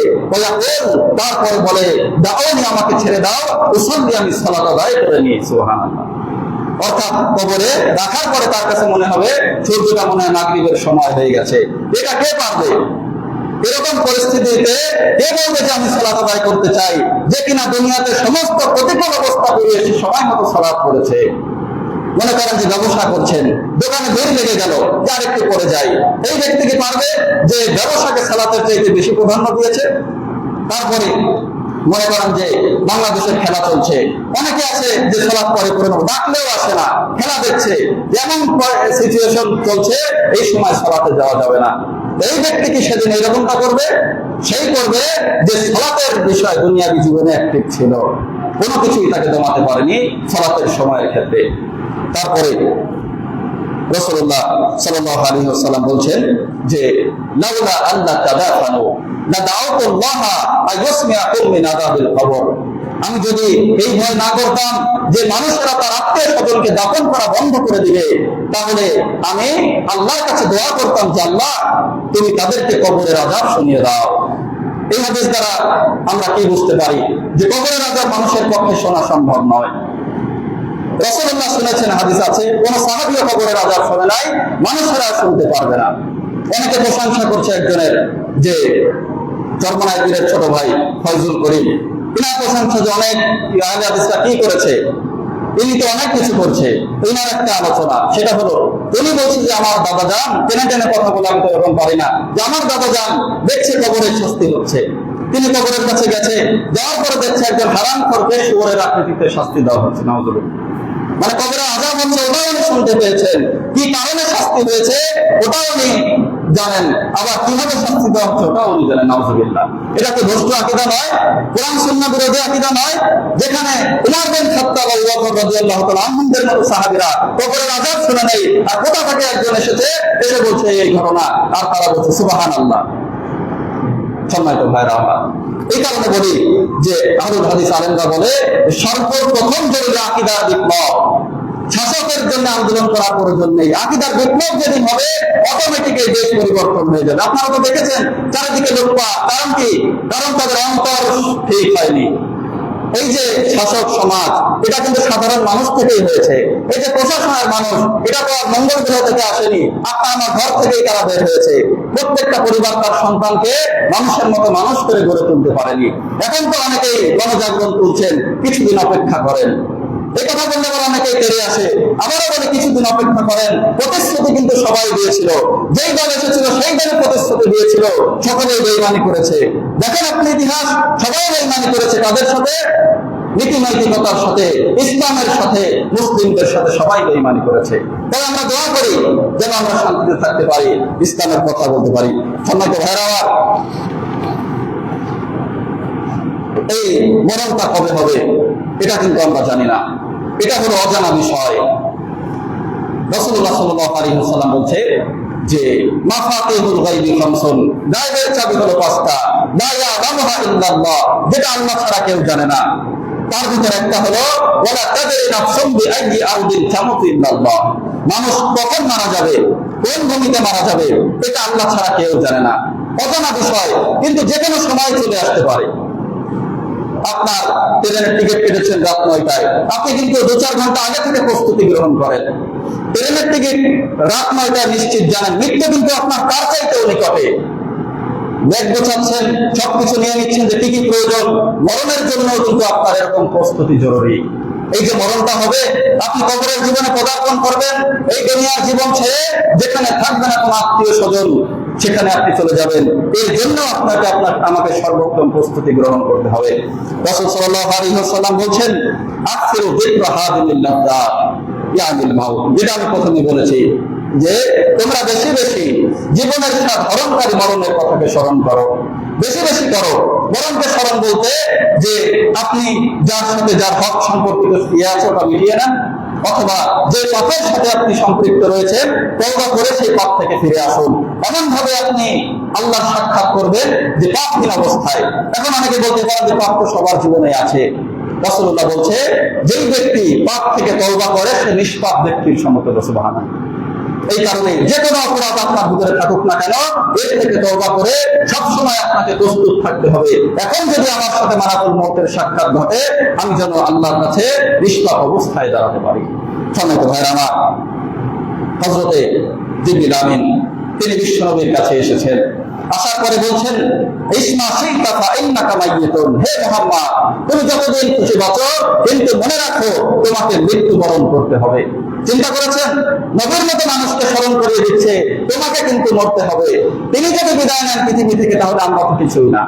তারপরে বলে, দাওনি, আমাকে ছেড়ে দাও, উসাল্লি, আমি সালাত আদায় করে নিই। সুবহানাল্লাহ। অর্থাৎ কবরে রাখার পরে তার কাছে মনে হবে সূর্যটা মনে হয় মাগরিবের সময় হয়ে গেছে। এটা কে পারবে? এরকম পরিস্থিতিতে কে বলবে যে আমি সালাত আদায় করতে চাই, যে কিনা দুনিয়াতে সমস্ত প্রতিকূল অবস্থা পেরিয়ে এসে সময় মতো সালাত করেছে? মনে করেন যে ব্যবসা করছেন, দোকানে ভিড় লেগে গেল, যার একটু পরে যাই, এই ব্যক্তি কি পারবে যে ব্যবসাকে সালাতের চাইতে বেশি প্রাধান্য দিয়েছে? তারপরে মনে করেন যে বাংলাদেশের খেলা চলছে, অনেকে আছে যে সালাত পরে করে নেব, ডাকলেও আসে না, খেলা দেখছে, যেমন সিচুয়েশন চলছে এই সময় সালাতে যাওয়া যাবে না। এই ব্যক্তি কি সেদিন এইরকমটা করবে? সেই করবে যে সালাতের বিষয় দুনিয়াবী জীবনে অ্যাক্টিভ ছিল, কোনো কিছুই তাকে দমাতে পারেনি সালাতের সময়ের ক্ষেত্রে। তারপরে রাসূলুল্লাহ সাল্লাল্লাহু আলাইহি ওয়াসাল্লাম বলছেন যে লাউলা আল্লাহ তাদাফানু লাদাউতুল্লাহ আইয়াসমিআকুম মিন আযাবিল কবর। আমি যদি এই ভয় না করতাম যে মানুষেরা তার আত্মীয় স্বজনকে দাফন করা বন্ধ করে দিবে, তাহলে আমি আল্লাহর কাছে দোয়া করতাম যে আল্লাহ তুমি তাদেরকে কবরের আযাব শুনিয়ে দাও। এই হাদিস দ্বারা আমরা কি বুঝতে পারি? যে কবরের আযাব মানুষের পক্ষে শোনা সম্ভব নয়। রাসূলুল্লাহ শুনেছেন, হাদিস আছে, কোন সাহাবীও কবরের আযাব শুনে নাই, মানুষেরা শুনতে পারবে না। অনেকে প্রশংসা করছে একজনের, যে চরমনায় পীরের ছোট ভাই ফয়জুল করিম, ইনার প্রশংসা যে অনেক আহলে হাদিসরা কি করেছে, ইনি তো অনেক কিছু করছে। ইনার একটা আলোচনা, সেটা হলো উনি বলছে যে আমার দাদা যান, টেনে টেনে কথা বলে আমি তো এরকম পারি না, যে আমার দাদা যান দেখছে কবরের শাস্তি হচ্ছে। তিনি কবরের কাছে গেছে, যাওয়ার পরে দেখছে একজন হারামখোরকে শুয়োরের আকৃতিতে শাস্তি দেওয়া হচ্ছে। নাউযুবিল্লাহ। মানে কবরের আযাব হচ্ছে, ওটাও উনি শুনতে পেয়েছেন, কি কারণে শাস্তি হয়েছে ওটাও উনি জানেন, আবার কিভাবে শাস্তি দেওয়া হচ্ছে ওটাও উনি জানেন। নাউযুবিল্লাহ। এটা তো ভ্রষ্ট আকীদা নয়, কোরআন সুন্নাহ বিরোধী আকীদা নয়, যেখানে উমর বিন খাত্তাব ও আবু বকর রাদিয়াল্লাহু তাআলা আনহুদের মতো সাহাবীরা কবরের আযাব শুনে নেই, আর কোথা থেকে একজন এসে বলছে এই ঘটনা, আর তারা বলছে সুবহানাল্লাহ। সম্মানিত ভাইরা আমার, এই কারণে বলি যে আহলুল হাদিস আলেমরা বলে সর্বপ্রথম জরুরি আকীদার বিপ্লব। শাসকের জন্য আন্দোলন করার প্রয়োজন নেই। আকীদার বিপ্লব যেদিন হবে অটোমেটিক এই দেশ পরিবর্তন হয়ে যাবে। আপনারা তো দেখেছেন চারিদিকে লুটপাট, কারণ কি? কারণ তাদের অন্তর ঠিক হয়নি। এই যে শাসক সমাজ, এটা কিন্তু সাধারণ মানুষ থেকেই হয়েছে। এই যে প্রশাসনের মানুষ, এটা তো আর মঙ্গল গ্রহ থেকে আসেনি, আপনার আমার ঘর থেকেই তারা বের হয়েছে। প্রত্যেকটা পরিবার তার সন্তানকে মানুষের মতো মানুষ করে গড়ে তুলতে পারেনি। এখন তো অনেকেই গণজাগরণ তুলছেন, কিছুদিন অপেক্ষা করেন। এই কথা বললে আবার অনেকেই তেড়ে আসে, আবারও বলে কিছুদিন অপেক্ষা করেন। প্রতিশ্রুতি কিন্তু সবাই দিয়েছিল, যেই দল এসেছিল সেই দলে প্রতিশ্রুতি দিয়েছিল, সকলেই বেঈমানি করেছে। দেখেন আপনি ইতিহাস, সবাই বেঈমানি করেছে, তাদের সাথে নীতি নৈতিকতার সাথে, ইসলামের সাথে, মুসলিমদের সাথে সবাই বেঈমানি করেছে। তাই আমরা দোয়া করি যেন আমরা শান্তিতে থাকতে পারি, ইসলামের কথা বলতে পারি। সম্মানিত ভাইরা, এই মরণটা কবে হবে এটা কিন্তু আমরা জানি না, এটা হলো অজানা বিষয়। রাসূলুল্লাহ সাল্লাল্লাহু আলাইহি ওয়াসাল্লাম বলছে যে মাফাতিহুল গায়বি খামসুন, গায়বের চাবি হলো পাঁচটা, লা ইয়ালামুহা ইল্লাল্লাহ, যেটা আল্লাহ ছাড়া কেউ জানে না। তার ভিতরে একটা হলো ওয়ালা তাদরি নাফসুম বিআইয়ি আরদিন তামুতু ইল্লাল্লাহ, মানুষ কখন মারা যাবে, কোন ভূমিতে মারা যাবে, এটা আল্লাহ ছাড়া কেউ জানে না। অজানা বিষয়, কিন্তু যে কোনো সময় চলে আসতে পারে। আপনার ট্রেনের টিকিট কেটেছেন রাত 9টায়, আপনি কিন্তু 2-4 ঘন্টা আগে থেকে প্রস্তুতি গ্রহণ করেন। ট্রেনের টিকিট রাত 9টায় নিশ্চিত জানেন, মৃত্যু কিন্তু আপনার কার চাইতেও নিকটে। ব্যাগ গোছাচ্ছেন, সবকিছু নিয়ে নিচ্ছেন যে টিকিট প্রয়োজন। মরণের জন্য কিন্তু আপনার এরকম প্রস্তুতি জরুরি। এই যে মরণটা হবে, আপনি কবরের জীবনে পদার্পণ করবেন, এই দুনিয়ার জীবন ছেড়ে যেখানে থাকবে না কোনো আত্মীয় স্বজন, সেখানে আপনি চলে যাবেন। এর জন্য আমাকে সর্বোত্তম প্রস্তুতি গ্রহণ করতে হবে। রাসূল সাল্লাল্লাহু আলাইহি ওয়াসাল্লাম বলছেন, আকসিরু যিকরা হাদিমিল লাযযাত ইয়ানিল মাউত, যেটা আমি প্রথমে বলেছি, যে তোমরা বেশি বেশি জীবনের সাধারণকারী মরণের কথাকে স্মরণ করো, বেশি বেশি করো। মরণকে স্মরণ বলতে যে আপনি যার সাথে যার হক সম্পর্কিত ইয়ে আছে ওটা মিলিয়ে নেন, অথবা যে পাপের সাথে আপনি সম্পৃক্ত রয়েছেন তওবা করে সেই পাপ থেকে ফিরে আসুন। এমন ভাবে আপনি আল্লাহর সাক্ষাৎ করবেন যে পাপহীন অবস্থায়। এখন অনেকে বলতে পারেন যে পাপ তো সবার জীবনে আছে। রাসূলুল্লাহ বলছে যেই ব্যক্তি পাপ থেকে তওবা করে সে নিষ্পাপ ব্যক্তির সমতুল্য। সুবহানাল্লাহ। এই কারণে যে কোনো অপরাধ আপনার ভিতরে থাকুক না কেন, এর থেকে তওবা করে সবসময় আপনাকে প্রস্তুত থাকতে হবে। এখন যদি আমার সাথে মালাকুল মউতের সাক্ষাৎ ঘটে, আমি যেন আল্লাহর কাছে নিষ্পাপ অবস্থায় দাঁড়াতে পারি। সম্মানিত ভাইরা আমার, হযরতে জিবরিল আমিন তিনি বিশ্বনবীর কাছে এসেছেন, আসার পরে বলছেন ইসমা শিতা ফাইন্নাকা মাইয়িতুন, হে মুহাম্মদ তুমি যতদিন খুশি বাঁচো, কিন্তু মনে রাখো তোমাকে মৃত্যুবরণ করতে হবে। চিন্তা করেছেন, নবীর মতো মানুষকে স্মরণ করিয়ে দিচ্ছে তোমাকে কিন্তু মরতে হবে। তিনি যদি বিদায় নেন পৃথিবী থেকে তাহলে আমরা তো কিছুই না।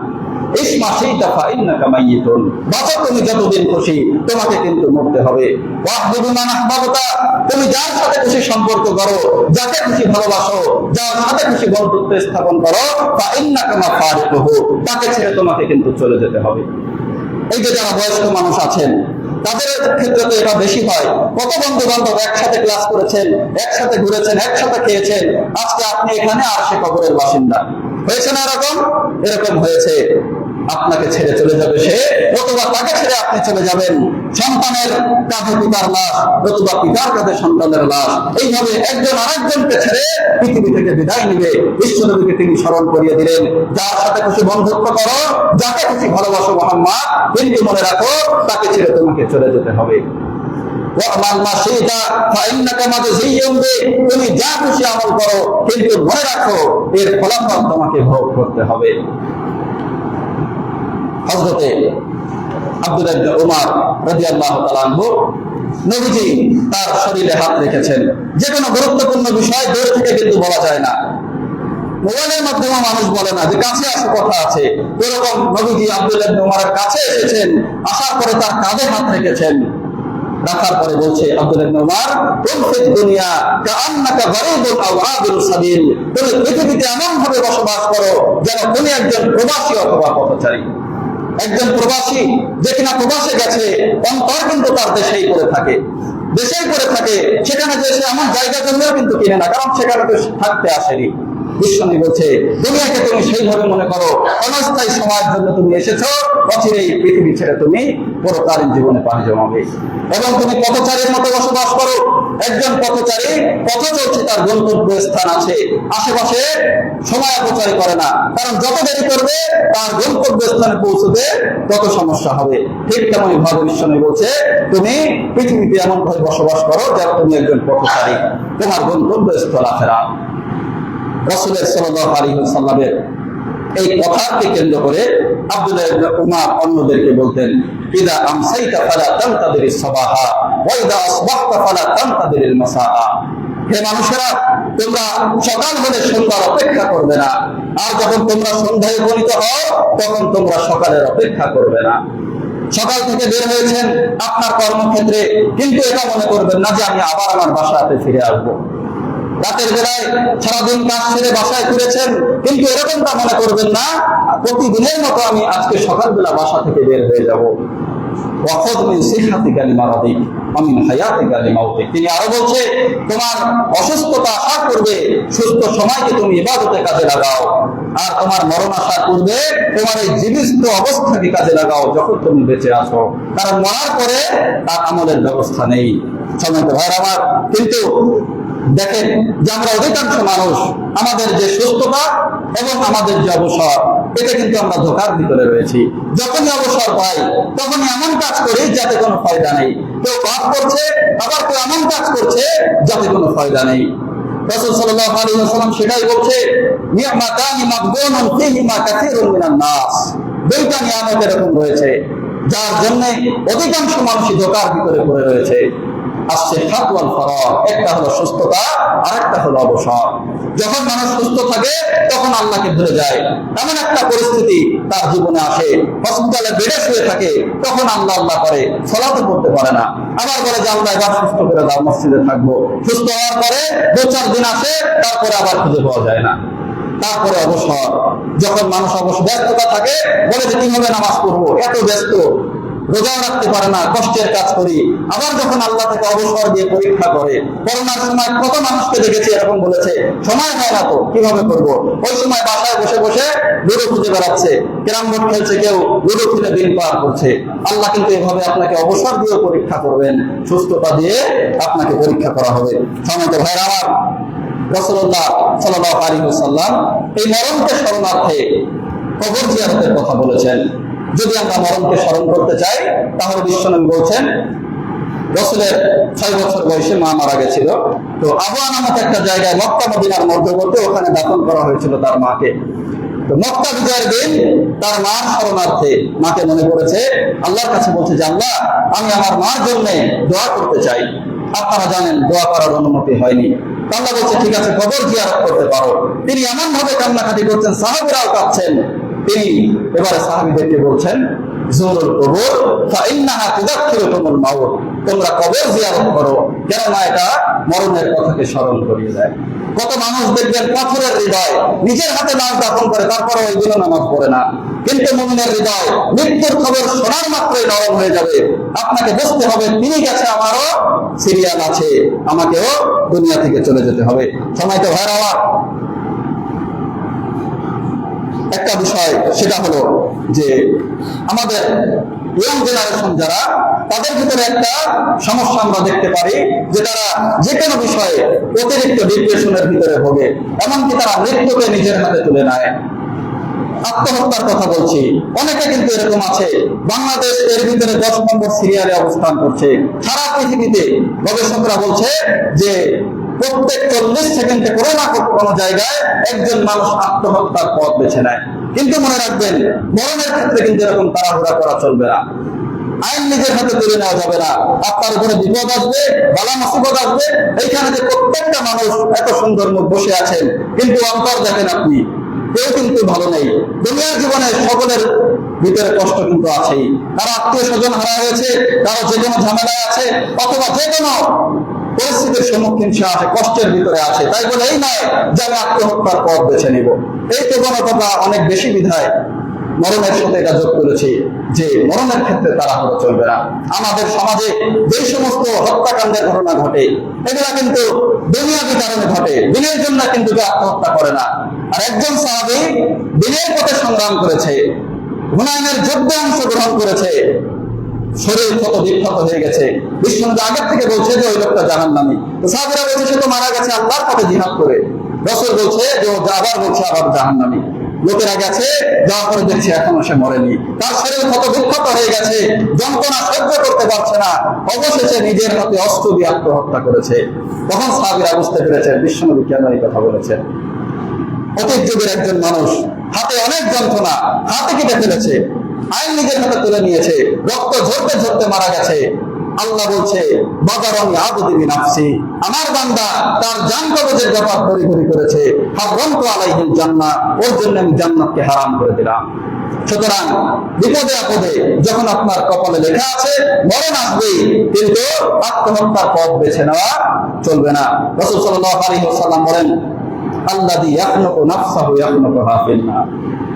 ইসমা শিতা ফাইন্নাকা মাইয়িতুন, বাঁচো তুমি যতদিন খুশি, তোমাকে কিন্তু মরতে হবে। ওয়াহবুদু মান আহবাবতা, তুমি যার সাথে খুশি সম্পর্ক করো, যাকে খুশি ভালোবাসো, যার সাথে খুশি বন্ধুত্ব স্থাপন করো, ফাইন্নাকা মাফারিকুহু, তাকে ছেড়ে তোমাকে কিন্তু চলে যেতে হবে। এই যে যারা বয়স্ক মানুষ আছেন তাদের ক্ষেত্রে তো এটা বেশি হয়। কত বন্ধু বান্ধব একসাথে ক্লাস করেছেন, একসাথে ঘুরেছেন, একসাথে খেয়েছেন, আজকে আপনি এখানে আর সে কবরের বাসিন্দা। হয়েছে না এরকম? এরকম হয়েছে। আপনাকে ছেড়ে চলে যাবে সে, অথবা তাকে ছেড়ে আপনি চলে যাবেন। সন্তানের কাঁধে পিতার লাশ, অথবা পিতার কাঁধে সন্তানের লাশ, এইভাবে একজন আরেকজনকে ছেড়ে পৃথিবী থেকে বিদায় নিবে। বিশ্বনবীকে তিনি স্মরণ করিয়ে দিলেন, যার সাথে খুশি বন্ধুত্ব করো, যাকে খুশি ভালোবাসো মুহাম্মদ, কিন্তু মনে রাখো তাকে ছেড়ে তোমাকে চলে যেতে হবে। তুমি যা খুশি আমল করো, কিন্তু মনে রাখো এর ফলাফল তোমাকে ভোগ করতে হবে। হযরতে আব্দুল্লাহ ইবনে উমর রাদিয়াল্লাহু তাআলা আনহু নবীজি তার শরীরে হাত রেখেছেন। যে কোনো গুরুত্বপূর্ণ বিষয় দূর থেকে কিন্তু বলা যায় না। মোবাইলের মাধ্যমে মানুষ বলে না যে কাছে আসো কথা আছে। এরকম নবীজি আব্দুল্লাহ ইবনে উমরের কাছে এসেছেন, আসার পরে তার কাঁধে হাত রেখেছেন। রাখার পরে বলছে আব্দুল্লাহ ইবনে উমর, তুমফিদ দুনিয়া কাআন্নাকা গরীবুন আও আবিরু সাবিল, তুমি পৃথিবীতে এমন ভাবে বসবাস করো যেন তুমি একজন প্রবাসী অথবা পথচারী। একজন প্রবাসী যে কিনা প্রবাসে গেছে, অন্তর কিন্তু তার দেশেই পড়ে থাকে, দেশেই পড়ে থাকে। সেখানে যে সে এমন জায়গা জমিও কিন্তু কিনে না, কারণ সেখানে তো থাকতে আসেনি। বিশ্বনবী বলছে দুনিয়াকে তুমি সেইভাবে মনে করো অনস্থায়ী সময়ের জন্য তুমি এসেছো, অচিরেই পৃথিবী ছেড়ে তুমি পরকালীন জীবনে পাড়ি জমাবে। এবং তুমি পথচারীর মতো বসবাস করো। একজন পথচারী পথ চলছে, তার গন্তব্য স্থান আছে, আশেপাশে সময় অপচয় করে না, কারণ যত দেরি করবে তার গন্তব্য স্থানে পৌঁছতে তত সমস্যা হবে। ঠিক তেমনই ভাবে বিশ্বনবী বলছে তুমি পৃথিবীতে এমন ভাবে বসবাস করো যেন তুমি একজন পথচারী, তোমার গন্তব্য স্থল আখিরাত। রাসূলুল্লাহ সাল্লাল্লাহু আলাইহি ওয়াসাল্লামের এই কথাকে কেন্দ্র করে আব্দুল্লাহ ইবনে উমর অন্যদেরকে বলতেন, ইদা আমসাইতা ফালা তানতাদিরিস সাবাহা ওয়া ইদা আসবাহতা ফালা তানতাদিরিল মাসাআ। হে মানুষেরা, তোমরা সকাল হলে সন্ধ্যার অপেক্ষা করবে না, আর যখন তোমরা সন্ধ্যায় উপনীত হও তখন তোমরা সকালের অপেক্ষা করবে না। সকাল থেকে বের হয়েছেন আপনার কর্মক্ষেত্রে, কিন্তু এটা মনে করবেন না যে আমি আবার আমার বাসাতে ফিরে আসবো। রাতের বেলায় সারাদিন কাজ ছেড়ে বাসায় ফিরেছেন, কিন্তু এরকমটা মনে করবেন না প্রতিদিনের মতো আমি আজকে সকালবেলা বাসা থেকে বের হয়ে যাব। তিনি আরো বলছে, তোমার অসুস্থতা আশা করবে, সুস্থ সময়কে তুমি ইবাদতে কাজে লাগাও, আর তোমার মরণ আশা করবে তোমার এই জীবিত অবস্থাকে কাজে লাগাও যখন তুমি বেঁচে আছো, কারণ মরার পরে তার আমলের ব্যবস্থা নেই। সম্মানিত ভাইরা আমার, কিন্তু দেখেন যে আমরা অধিকাংশ মানুষ আমাদের যে সুস্থতা এবং আমাদের যে অবসর, এটা কিন্তু আমরা ধোঁকার ভিতরে রয়েছি। যখনই অবসর পাই তখনই এমন কাজ করি যাতে কোনো ফায়দা নেই। কেউ পাপ করছে, আবার কেউ এমন কাজ করছে যাতে কোনো ফায়দা নেই। রাসূল সাল্লাল্লাহু আলাইহি ওয়াসাল্লাম সেটাই বলছে, নি'মাতানি মাগবুনুন ফীহিমা কাসীরুন মিনান নাস। দুইটা নিয়ামত এরকম রয়েছে যার জন্য অধিকাংশ মানুষই ধোঁকার ভিতরে পড়ে রয়েছে। আসিহাত ওয়াল ফারাগ, একটা হলো সুস্থতা আর একটা হলো অবসর। যখন মানুষ সুস্থ থাকে তখন আল্লাহকে ভুলে যায়, এমন একটা পরিস্থিতি তার জীবনে আসে, হসপিটালে বেডে শুয়ে থাকে, তখন আল্লাহ আল্লাহ করে, সালাতও করতে পারে না। আবার বলে যে আল্লাহ এবার সুস্থ করে দাও, মসজিদে থাকবো। সুস্থ হওয়ার পরে 2-4 দিন আসে, তারপরে আবার খুঁজে পাওয়া যায় না। তারপরে অবসর, যখন মানুষ অবশ্য ব্যস্ততা থাকে, বলে যে কিভাবে নামাজ পড়বো, এত ব্যস্ত, রোজাও রাখতে পারে না, কষ্টের কাজ করি। আবার যখন আল্লাহ থেকে অবসর দিয়ে পরীক্ষা করে, করোনার সময় কত মানুষকে দেখেছি এরকম বলেছে, সময় হয় না তো কিভাবে করব, ওই সময় বাসায় বসে বসে লুডো খুঁজে বেড়াচ্ছে, ক্যারাম বোর্ড খেলছে, কেউ লুডো খুঁজে দিন পার করছে। আল্লাহ কিন্তু এভাবে আপনাকে অবসর দিয়ে পরীক্ষা করবেন, সুস্থতা দিয়ে আপনাকে পরীক্ষা করা হবে। সম্মানিত ভাইরা আমার, রাসূলুল্লাহ সাল্লাল্লাহু আলাইহি ওয়াসাল্লাম এই মরণকে স্মরণার্থে কবর জিয়ারতের কথা বলেছেন। যদি আমরা মরণকে স্মরণ করতে চাই, তাহলে বিশ্বনবী বলছেন, রাসূলের 6 বছর বয়সে মা মারা গেছিল, তো আবওয়া নামক একটা জায়গায় মক্কা মদিনার মধ্যবর্তী, ওখানে দাফন করা হয়েছিল তার মাকে। তো মক্কা বিজয়ের দিন তার মার স্মরণার্থে মাকে মনে করেছে, আল্লাহর কাছে বলছে যে আল্লাহ, আমি আমার মার জন্য দোয়া করতে চাই। আপনারা জানেন দোয়া করার অনুমতি হয়নি। আল্লাহ বলছে ঠিক আছে, কবর জিয়ারত করতে পারো। তিনি এমন ভাবে কান্নাকাটি করছেন, সাহাবীরাও কাঁদছেন। তিনি এবারে সাহাবীদেরকে বলছেন, জুরুল কবর ফাইন্নাহা তুযাক্কিরুকুমুল মাউত, তোমরা কবর জিয়ারত করো, কেননা এটা মরণের কথাকে স্মরণ করিয়ে দেয়। কত মানুষ দেখবেন পাথরের হৃদয়, নিজের হাতে লাশ দাফন করে, তারপরে ওইগুলো নামাজ পড়ে না। কিন্তু মুমিনের হৃদয় মৃত্যুর খবর শোনার মাত্রই নরম হয়ে যাবে। আপনাকে বুঝতে হবে তিনি গেছে, আমারও সিরিয়াল আছে, আমাকেও দুনিয়া থেকে চলে যেতে হবে। সময়তো ভাইরা আমার, একটা বিষয় সেটা হলো যে আমাদের ইয়ং জেনারেশন যারা, তাদের ভিতরে একটা সমস্যা আমরা দেখতে পারি যে তারা যে কোনো বিষয়ে অতিরিক্ত ডিপ্রেশনের ভিতরে ভোগে, এমনকি তারা মৃত্যুকে নিজের হাতে তুলে নেয়। আত্মহত্যার কথা বলছি, অনেকে কিন্তু এরকম আছে। বাংলাদেশ এর ভিতরে 10 নম্বর সিরিয়ালে অবস্থান করছে। সারা পৃথিবীতে গবেষকরা বলছে যে প্রত্যেক 40 সেকেন্ডে কোনো না কোনো জায়গায় একজন মানুষ আত্মহত্যার পথ বেছে নেয়। কিন্তু মনে রাখবেন, মরণের ক্ষেত্রে কিন্তু এরকম তাড়াহুড়া করা চলবে না। আইন নিজের হাতে তুলে নেওয়া যাবে না। আপনার উপরে বিপদ আসবে, বালা মুসিবত আসবে। এইখানে যে প্রত্যেকটা মানুষ এত সুন্দর মুখ বসে আছেন, কিন্তু অন্তর দেখেন আপনি, কেউ কিন্তু ভালো নেই। দুনিয়ার জীবনে সকলের ভিতরে কষ্ট কিন্তু আছেই। কারো আত্মীয় স্বজন হারা হয়েছে, কারো যে কোনো ঝামেলায় আছে, অথবা যে কোনো পরিস্থিতির সম্মুখীন সে আছে, কষ্টের ভিতরে আছে। তাই বলে এই নয় যে আমি আত্মহত্যার পথ বেছে নিব। এই প্রবণতা অনেক বেশি বিধায় মরণের সাথে এটা যোগ করেছে যে মরণের ক্ষেত্রে তাড়াহুড়ো চলবে না। আমাদের সমাজে যে সমস্ত হত্যাকাণ্ডের ঘটনা ঘটে, এগুলা কিন্তু দুনিয়াবী কারণে ঘটে, দিনের জন্য কিন্তু আত্মহত্যা করে না। আর একজন সাহাবী দিনের পথে সংগ্রাম করেছে, হুনাইনের যুদ্ধে অংশগ্রহণ করেছে, শরীর কত বিক্ষত হয়ে গেছে। বিশ্বনবী আগের থেকে বলছে যে ওই লোকটা জাহান্নামী। তো সাহাবীরা বলছে সে তো মারা গেছে আল্লাহর পথে জিহাদ করে। রাসূল বলছে যে ও আবার বলছে আবার জাহান্নামী। লোকেরা গেছে, যাওয়ার পরে দেখছে এখনো সে মরেনি। তার শরীর কত বিক্ষত হয়ে গেছে, যন্ত্রণা সহ্য করতে পারছে না, অবশেষে নিজের হাতে অস্ত্র দিয়ে আত্মহত্যা করেছে। তখন সাহাবীরা বুঝতে পেরেছে বিশ্বনবী কেন এই কথা বলেছেন। অতীত যুগের একজন মানুষ, হাতে অনেক যন্ত্রণা, হাতে কেটে ফেলেছে, আইন নিজের হাতে তুলে নিয়েছে, রক্ত ঝরতে ঝরতে মারা গেছে। আল্লাহ বলছে বাজারনি আবদি বিনাফসি, আমার বান্দা তার জান কবজের ব্যাপার তড়িঘড়ি করেছে, হারামতু আলাইহিল জান্নাহ, ওর জন্য আমি জান্নাতকে হারাম করে দিলাম। সুতরাং বিপদে আপদে যখন আপনার কপালে লেখা আছে মরণ আসবেই, কিন্তু আত্মহত্যার পথ বেছে নেওয়া চলবে না। রাসূল সাল্লাল্লাহু আলাইহি ওয়াসাল্লাম বলেন, আল্লাযী ইয়াখলুকু নাফসাহু ইয়াখলুকুহা ফিন-নার,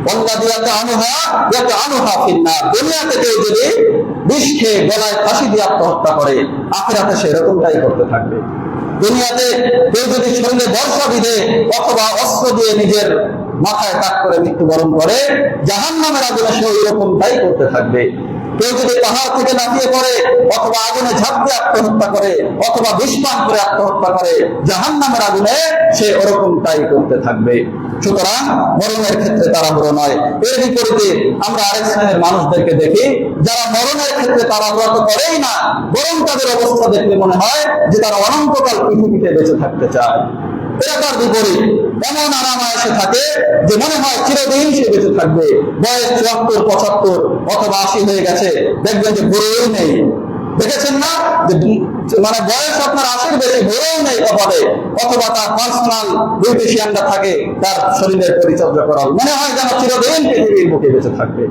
ওয়াল্লাযী ইয়াতআনুহা ফিন-নার। দুনিয়াতে কেউ যদি বিষ খেয়ে গলায় ফাঁসি দিয়ে আত্মহত্যা করে, আখিরাতে সে এরকমটাই করতে থাকবে। দুনিয়াতে কেউ যদি শরীরে বর্ষা বিধে অথবা অস্ত্র দিয়ে নিজের মাথায় তাক করে মৃত্যুবরণ করে, জাহান্নামের আগুনে সে এরকমটাই করতে থাকবে। কেউ যদি পাহাড় থেকে লাফিয়ে পড়ে অথবা আগুনে ঝাঁপ দিয়ে আত্মহত্যা করে অথবা বিষ পান করে আত্মহত্যা করে, জাহান্নামের আগুনে সে ওরকমটাই করতে থাকবে। সুতরাং মরণের ক্ষেত্রে তাড়াহুড়ো নয়। এর বিপরীতে আমরা আরেক শ্রেণীর মানুষদেরকে দেখি যারা মরণের ক্ষেত্রে তাড়াহুড়ো তো করেই না, বরং তাদের অবস্থা দেখলে মনে হয় যে তারা অনন্তকাল পৃথিবীতে বেঁচে থাকতে চায়। এরা তার বিপরীত, এমন আরাম এসে থাকে যে মনে হয় চিরদিন সে বেঁচে থাকবে। বয়স 74, 75 অথবা 80 হয়ে গেছে, দেখবেন যে বুড়োই নেই, দেখেছেন না যে মানে বয়স আপনার 80-র বেশি হয়েও নেই কপালে, অথবা তার পার্সোনাল বিউটিশিয়ানরা থাকে তার শরীরের পরিচর্যা করার, মনে হয় যেন চিরদিন পৃথিবীর বুকে বেঁচে থাকবে।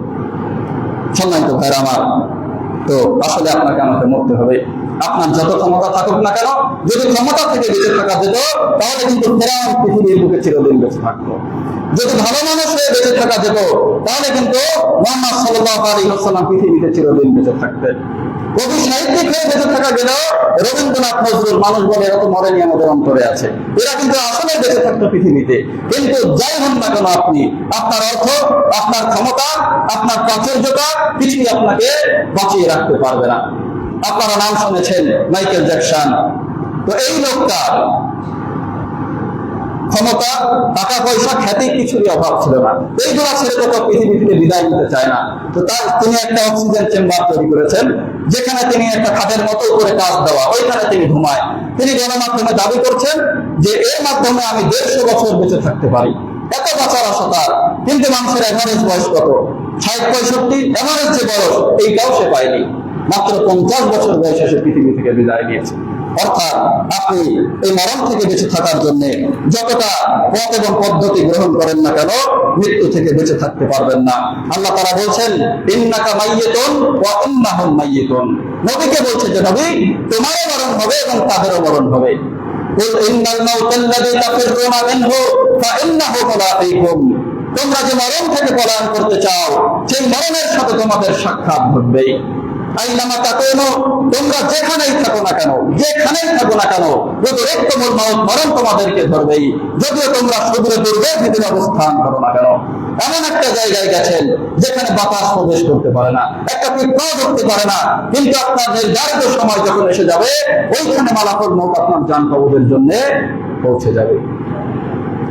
সম্মানিত ভাইরা আমার, তো আসলে আপনাকে আমাকে মরতে হবে। আপনার যত ক্ষমতা থাকুক না কেন, যদি ক্ষমতা থেকে বেঁচে থাকা যেত তাহলে কিন্তু ফেরাউন পৃথিবীর বুকে চিরদিন বেঁচে থাকতো। যদি ভালো মানুষ হয়ে বেঁচে থাকা যেত তাহলে কিন্তু মুহাম্মদ সাল্লাল্লাহু আলাইহি ওয়াসাল্লাম পৃথিবীতে চিরদিন বেঁচে থাকতেন। কবি সাহিত্যিক হয়ে বেঁচে থাকা গেলেও রবীন্দ্রনাথ নজরুল, মানুষ বলে এরা তো মরেনি, আমাদের অন্তরে আছে, এরা কিন্তু আসলে বেঁচে থাকতো পৃথিবীতে। কিন্তু যাই হন না কেন আপনি, আপনার অর্থ, আপনার ক্ষমতা, আপনার প্রাচুর্যতা কিছুই আপনাকে বাঁচিয়ে রাখতে পারবে না। আপনারা নাম শুনেছেন মাইকেল জ্যাকসন। তো এই লোকটা ক্ষমতা, টাকা পয়সা, খ্যাতি কিছুরই অভাব ছিল না। এইগুলা ছেড়ে তো পৃথিবী থেকে বিদায় নিতে চায় না। তো তিনি একটা অক্সিজেন চেম্বার তৈরি করেছেন, যেখানে তিনি একটা খাটের মতো করে কাজ দেওয়া, ওইখানে তিনি ঘুমায়। তিনি গণমাধ্যমে দাবি করছেন যে এর মাধ্যমে আমি 150 বছর বেঁচে থাকতে পারি। এত বাঁচার আশা তার, কিন্তু মানুষের এভারেজ বয়স কত? 60-65 এভারেজ যে বয়স, এইটাও সে পায়নি। মাত্র 50 বছর বয়সে সে পৃথিবী থেকে বিদায় নিয়েছে। অর্থাৎ আপনি এই মরণ থেকে বেঁচে থাকার জন্য যতটা পথ এবং পদ্ধতি গ্রহণ করেন না কেন, মৃত্যু থেকে বেঁচে থাকতে পারবেন না। আল্লাহ তাআলা বলছেন, ইন্নাকা মাইয়িতুন ওয়া ইন্নাহুম মাইয়িতুন। নবীকে বলছে যে নবী, তোমারও মরণ হবে এবং তাদেরও মরণ হবে। কুল ইন্নাল মাউতাল্লাযী তাফিরুনা মিনহু ফাইন্নাহু মুলাকীকুম। তোমরা যে মরণ থেকে পলায়ন করতে চাও, সেই মরণের সাথে তোমাদের সাক্ষাৎ ঘটবে। আইনামা তাকুনু, তোমরা যেখানেই থাকো না কেন, যেখানেই থাকো না কেন, ইউদরিকুমুল মাউত, মরণ তোমাদেরকে ধরবেই, যদিও তোমরা সমুদ্র দুর্গের ভিতরে অবস্থান করো না কেন। এমন একটা জায়গায় গেছেন যেখানে বাতাস প্রবেশ করতে পারে না, একটা পিঁপড়াও ঢুকতে পারে না, কিন্তু আপনার নির্ধারিত সময় যখন এসে যাবে, ওইখানে মালাকুল মউত আপনার জান কবজের জন্য পৌঁছে যাবে।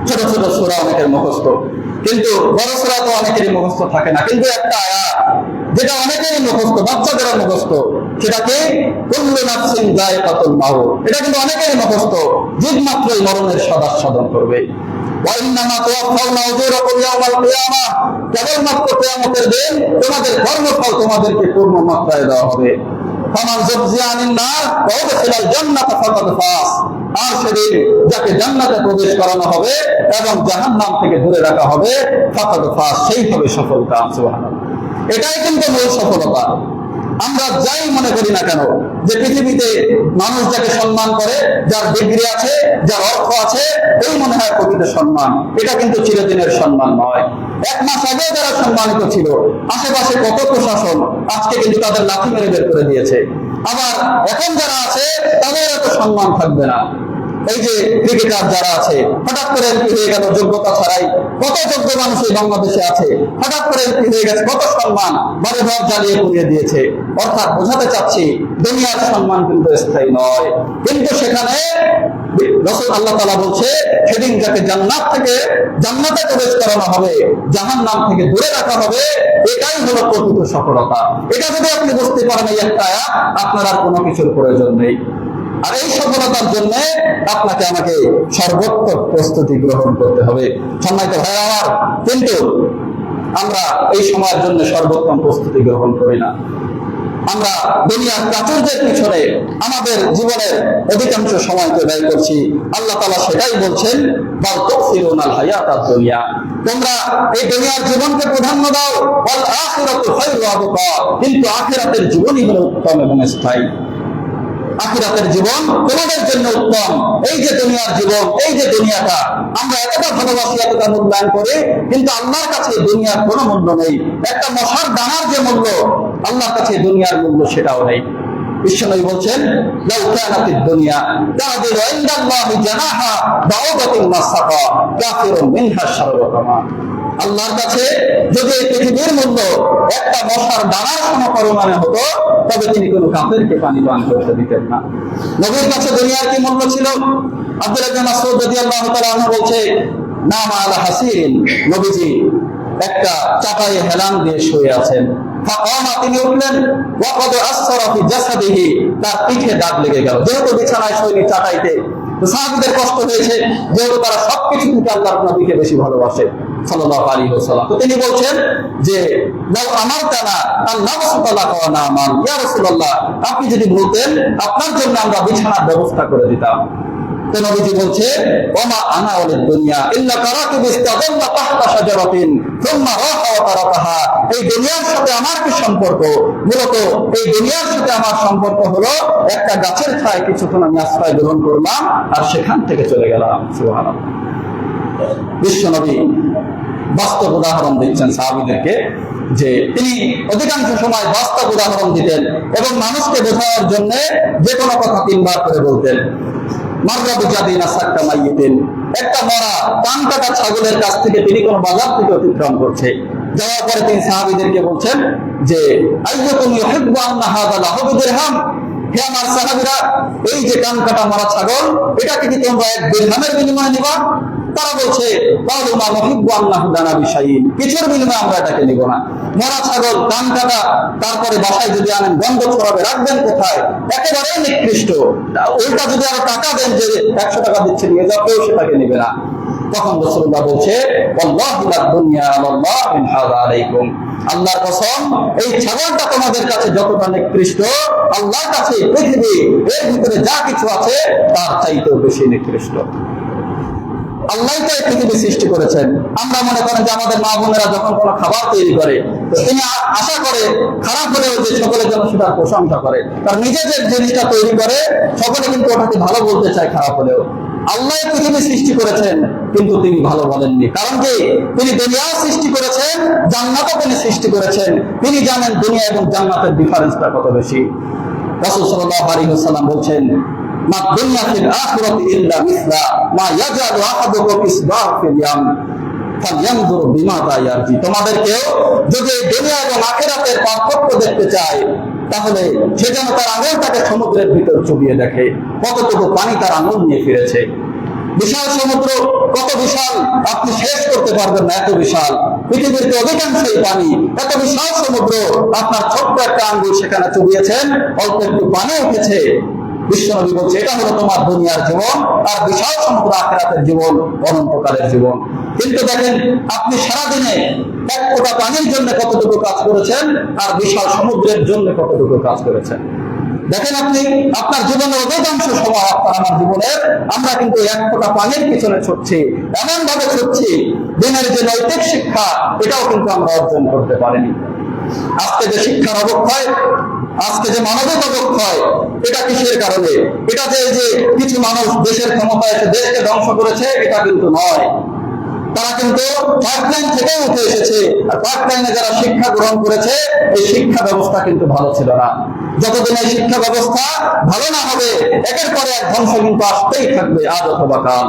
ছোট ছোট সূরা অনেকের মুখস্থ, কিন্তু বড় সূরা তো অনেকেরই মুখস্থ থাকে না। কিন্তু একটা আয়াত যেটা অনেকেরই মুখস্থ, বাচ্চাদেরও মুখস্থ, সেটা কি? কুল্লু নাফসিন যায়কাতুল মাউত। এটা কিন্তু অনেকেরই মুখস্থ, জীব মাত্রই মরণের স্বাদ করবে। ওয়া ইন্নামা তুওয়াফাউনা উজুরাকুম ইয়াওমাল কিয়ামাহ, কেবলমাত্র কিয়ামতের দিন তোমাদের কর্মফল তোমাদেরকে পূর্ণ মাত্রায় দেওয়া হবে। ফামান যুযিয়া আনিন নার ওয়া উদখিলাল জান্নাতা ফাকাদ ফাজ। আর সেদিন যাকে জান্নাতে প্রবেশ করানো হবে এবং জাহান্নাম থেকে দূরে রাখা হবে, ফাকাদ ফাজ, সেই হবে সফলতা। সুবহানাল্লাহ। এটাই কিন্তু মূল সফলতা। আমরা যাই মনে করি না কেন, যে পৃথিবীতে মানুষ যাকে সম্মান করে, যার ডিগ্রি আছে, যার অর্থ আছে, এই মনে হয় প্রকৃত সম্মান। এটা কিন্তু চিরদিনের সম্মান নয়। 1 মাস আগে যারা সম্মানিত ছিল, আশেপাশে কত প্রশাসন, আজকে কিন্তু তাদের লাঠি মেরে বের করে দিয়েছে। আবার এখন যারা আছে তাদের এত সম্মান থাকবে না। এই যে ক্রিকেটার যারা আছে, হঠাৎ করে এমপি হয়ে গেল যোগ্যতা ছাড়াই। কত যোগ্য মানুষ এই বাংলাদেশে আছে, হঠাৎ করে এমপি হয়ে গেছে, কত সম্মান, বাড়ি ঘর জ্বালিয়ে পুড়িয়ে দিয়েছে। অর্থাৎ বোঝাতে চাচ্ছি, দুনিয়ার সম্মান কিন্তু স্থায়ী নয়। কিন্তু সেখানে রাসূল আল্লাহ তাআলা বলছে, সেদিন যাকে জান্নাত থেকে জান্নাতে প্রবেশ করানো হবে, জাহান্নাম থেকে দূরে রাখা হবে, এটাই হলো প্রকৃত সফলতা। এটা যদি আপনি বুঝতে পারেন এই একটা আয়াত, আপনার আর কোনো কিছুর প্রয়োজন নেই। আর এই সফলতার জন্য আপনাকে আমাকে সর্বোত্তম প্রস্তুতি গ্রহণ করতে হবে। সম্মানিত ভাই আমার, কিন্তু আমরা এই সময়ের জন্য সর্বোত্তম প্রস্তুতি গ্রহণ করি না। আমরা দুনিয়ার প্রাচুর্যের পিছনে আমাদের জীবনের অধিকাংশ সময়কে ব্যয় করছি। আল্লাহ তাআলা সেটাই বলছেন, বাল তুসিরুনাল হায়াতাদ দুনিয়া, তোমরা এই দুনিয়ার জীবনকে প্রাধান্য দাও, ওয়াল আখিরাতু খায়রু ওয়া আবকা, কিন্তু আখিরাতের জীবনই হলো উত্তম এবং স্থায়ী। আখিরাতের জীবন তোমাদের জন্য উত্তম। এই যে দুনিয়ার জীবন, এই যে দুনিয়াটা আমরা এতটা ভালোবাসি, এতটা মূল্যায়ন করি, কিন্তু আল্লাহর কাছে দুনিয়ার কোনো মূল্য নেই। একটা মশার দানার যে মূল্য, আল্লাহর কাছে দুনিয়ার মূল্য সেটাও নেই। বিশ্বনবী বলছেন, লাউ কানাতিদ দুনিয়া তা'দিলু ইনদাল্লাহি জানাহা বাউদাতিন মাসফা কাফিরুন মিনহা শাররাতামা। আল্লাহর কাছে যদি এই পৃথিবীর মূল্য একটা মশার দানার সমপরিমাণে হতো, তবে তিনি কোনো কাফেরকে পানি পান করতে দিতেন না। নবীর কাছে দুনিয়ার কি মূল্য ছিল? আব্দুল্লাহ ইবনে মাসউদ রাদিয়াল্লাহু তাআলা আনহু বলছে, নামা আলা হাসিরিন, নবীজি একটা চাটাইয়ে হেলান দিয়ে শুয়ে আছেন। ফাকামা, তিনি উঠলেন, ওয়াকাদ আসরা ফি জাসাদিহি, তার পিঠে দাগ লেগে গেল। যেহেতু বিছানায় শৈলী চাটাইতে, তো সাহাবীদের কষ্ট হয়েছে, যেহেতু তারা সবকিছু থেকে আল্লাহর নবীকে বেশি ভালোবাসে সাল্লাল্লাহু আলাইহি ওয়াসাল্লাম। তো তিনি বলছেন যে লাউ আমারতানা আন নাবসুতা ওয়া নামান, ইয়া রাসূলুল্লাহ, আপনি যদি বলতেন আপনার জন্য আমরা বিছানার ব্যবস্থা করে দিতাম। তো নবীজি বলছে, ওমা আনা ওয়ালিদ দুনিয়া ইল্লা কারাতু বিস্তাদাল্লা তাহতা শাজারাতিন সুম্মা রাহা ওয়া তারাকাহা। এই দুনিয়ার সাথে আমার কি সম্পর্ক? মূলত এই দুনিয়ার সাথে আমার সম্পর্ক হলো একটা গাছের ছায়ায় কিছুক্ষণ আমি আশ্রয় গ্রহণ করলাম আর সেখান থেকে চলে গেলাম। সুবহানাল্লাহ। বিশ্বনবী বাস্তব উদাহরণ দিচ্ছেন সাহাবীদেরকে, যে তিনি অধিকাংশ সময় বাস্তব উদাহরণ দিতেন এবং মানুষকে বোঝানোর জন্য যে কোনো কথা তিনবার করে বলতেন। একটা মরা কান কাটা ছাগলের কাছ থেকে তিনি কোন বাজার থেকে অতিক্রম করছে, যাওয়ার পরে তিনি সাহাবীদেরকে বলছেন যে আইয়াকুম ইউহিব্বু আন্না হাযা লাহু বিদিরহাম, হে আমার সাহাবীরা, এই যে কান কাটা মরা ছাগল, এটাকে কি তোমরা এক দিরহামের বিনিময়ে নিবা? তারা বলছে কালু মা নুহিব্বু আন্নাহু দানা বিশাইইন, কিছুর বিনিময়ে আমরা এটাকে নিব না। মরা ছাগল কান কাটা, তারপরে বাসায় যদি আনেন গন্ধ ছড়াবে, রাখবেন কোথায়? একেবারে নিকৃষ্ট। ওইটা যদি আরো টাকা দেন যে 100 টাকা দিচ্ছে নিয়ে যাও, কেউ সেটাকে নেবে না। তখন রাসূলুল্লাহ বলছে ওয়াল্লাহি লাদ দুনিয়া আলাল্লাহ মিন হাযা আলাইকুম, আল্লাহর কসম, এই ছাগলটা তোমাদের কাছে যতটা নিকৃষ্ট, আল্লাহর কাছে পৃথিবী এর ভিতরে যা কিছু আছে তার চাইতেও বেশি নিকৃষ্ট। আল্লাহ তো এই পৃথিবী সৃষ্টি করেছেন। আমরা মনে করেন যে আমাদের মা বোনেরা যখন কোনো খাবার তৈরি করে, তো তিনি আশা করে খারাপ হলেও যে সকলের জন্য সেটার প্রশংসা করে, তার নিজে যে জিনিসটা তৈরি করে সকলে কিন্তু ওটাকে ভালো বলতে চায় খারাপ হলেও। আল্লাহ পৃথিবী সৃষ্টি করেছেন কিন্তু তিনি ভালো বলেননি, কারণ কি তিনি দুনিয়াও সৃষ্টি করেছেন, জান্নাতও তিনি সৃষ্টি করেছেন। তিনি জানেন দুনিয়া এবং জান্নাতের ডিফারেন্সটা কত বেশি। রাসূল সাল্লাল্লাহু আলাইহি ওয়াসাল্লাম বলছেন, মা দুনিয়া ফিল আখিরাতি ইল্লা মিসলা মা ইয়াজালু আহাদুকুম ইসবাহ ফিল ইয়াম ফালয়ানজুর বিমাযা ইয়ারজি। তোমাদেরকেও যদি দুনিয়া এবং আখিরাতের পার্থক্য দেখতে চায়, তাহলে সে যেন তার আঙুলটাকে সমুদ্রের ভিতর চুবিয়ে দেখে কতটুকু পানি তার আঙুল নিয়ে ফিরেছে। বিশাল সমুদ্র কত বিশাল, আপনি শেষ করতে পারবেন না, এত বিশাল। পৃথিবীর অধিকাংশই পানি, এত বিশাল সমুদ্র, আপনার ছোট্ট একটা আঙ্গুল সেখানে চুবিয়েছেন, অল্প একটু পানি উঠেছে। বিশ্বনবী বলছে এটা হলো তোমার দুনিয়ার জীবন, আর বিশাল সমুদ্র আখিরাতের জীবন, অনন্তকালের জীবন। কিন্তু দেখেন আপনি সারাদিনে এক ফোঁটা পানির জন্য কতটুকু কাজ করেছেন, আর বিশাল সমুদ্রের জন্য কতটুকু কাজ করেছেন। দেখেন আপনি আপনার জীবনের অধিকাংশ সময়, আপনার আমার জীবনের, আমরা কিন্তু এক ফোঁটা পানির পিছনে ছুটছি, এমন ভাবে ছুটছি, দিনের যে নৈতিক শিক্ষা এটাও কিন্তু আমরা অর্জন করতে পারিনি। আজকে যে শিক্ষার অবক্ষয়, আজকে যে মানবিক অবক্ষয়, এটা কিসের কারণে? এটা যে কিছু মানুষ দেশের ক্ষমতায় এসে দেশকে ধ্বংস করেছে, এটা কিন্তু নয়। তারা কিন্তু পাইপলাইন থেকে উঠে এসেছে, আর পাইপলাইনে যারা শিক্ষা গ্রহণ করেছে, এই শিক্ষা ব্যবস্থা কিন্তু ভালো ছিল না। যতদিন এই শিক্ষা ব্যবস্থা ভালো না হবে, একের পরে এক ধ্বংস কিন্তু আসতেই থাকবে, আজ অথবা কাল।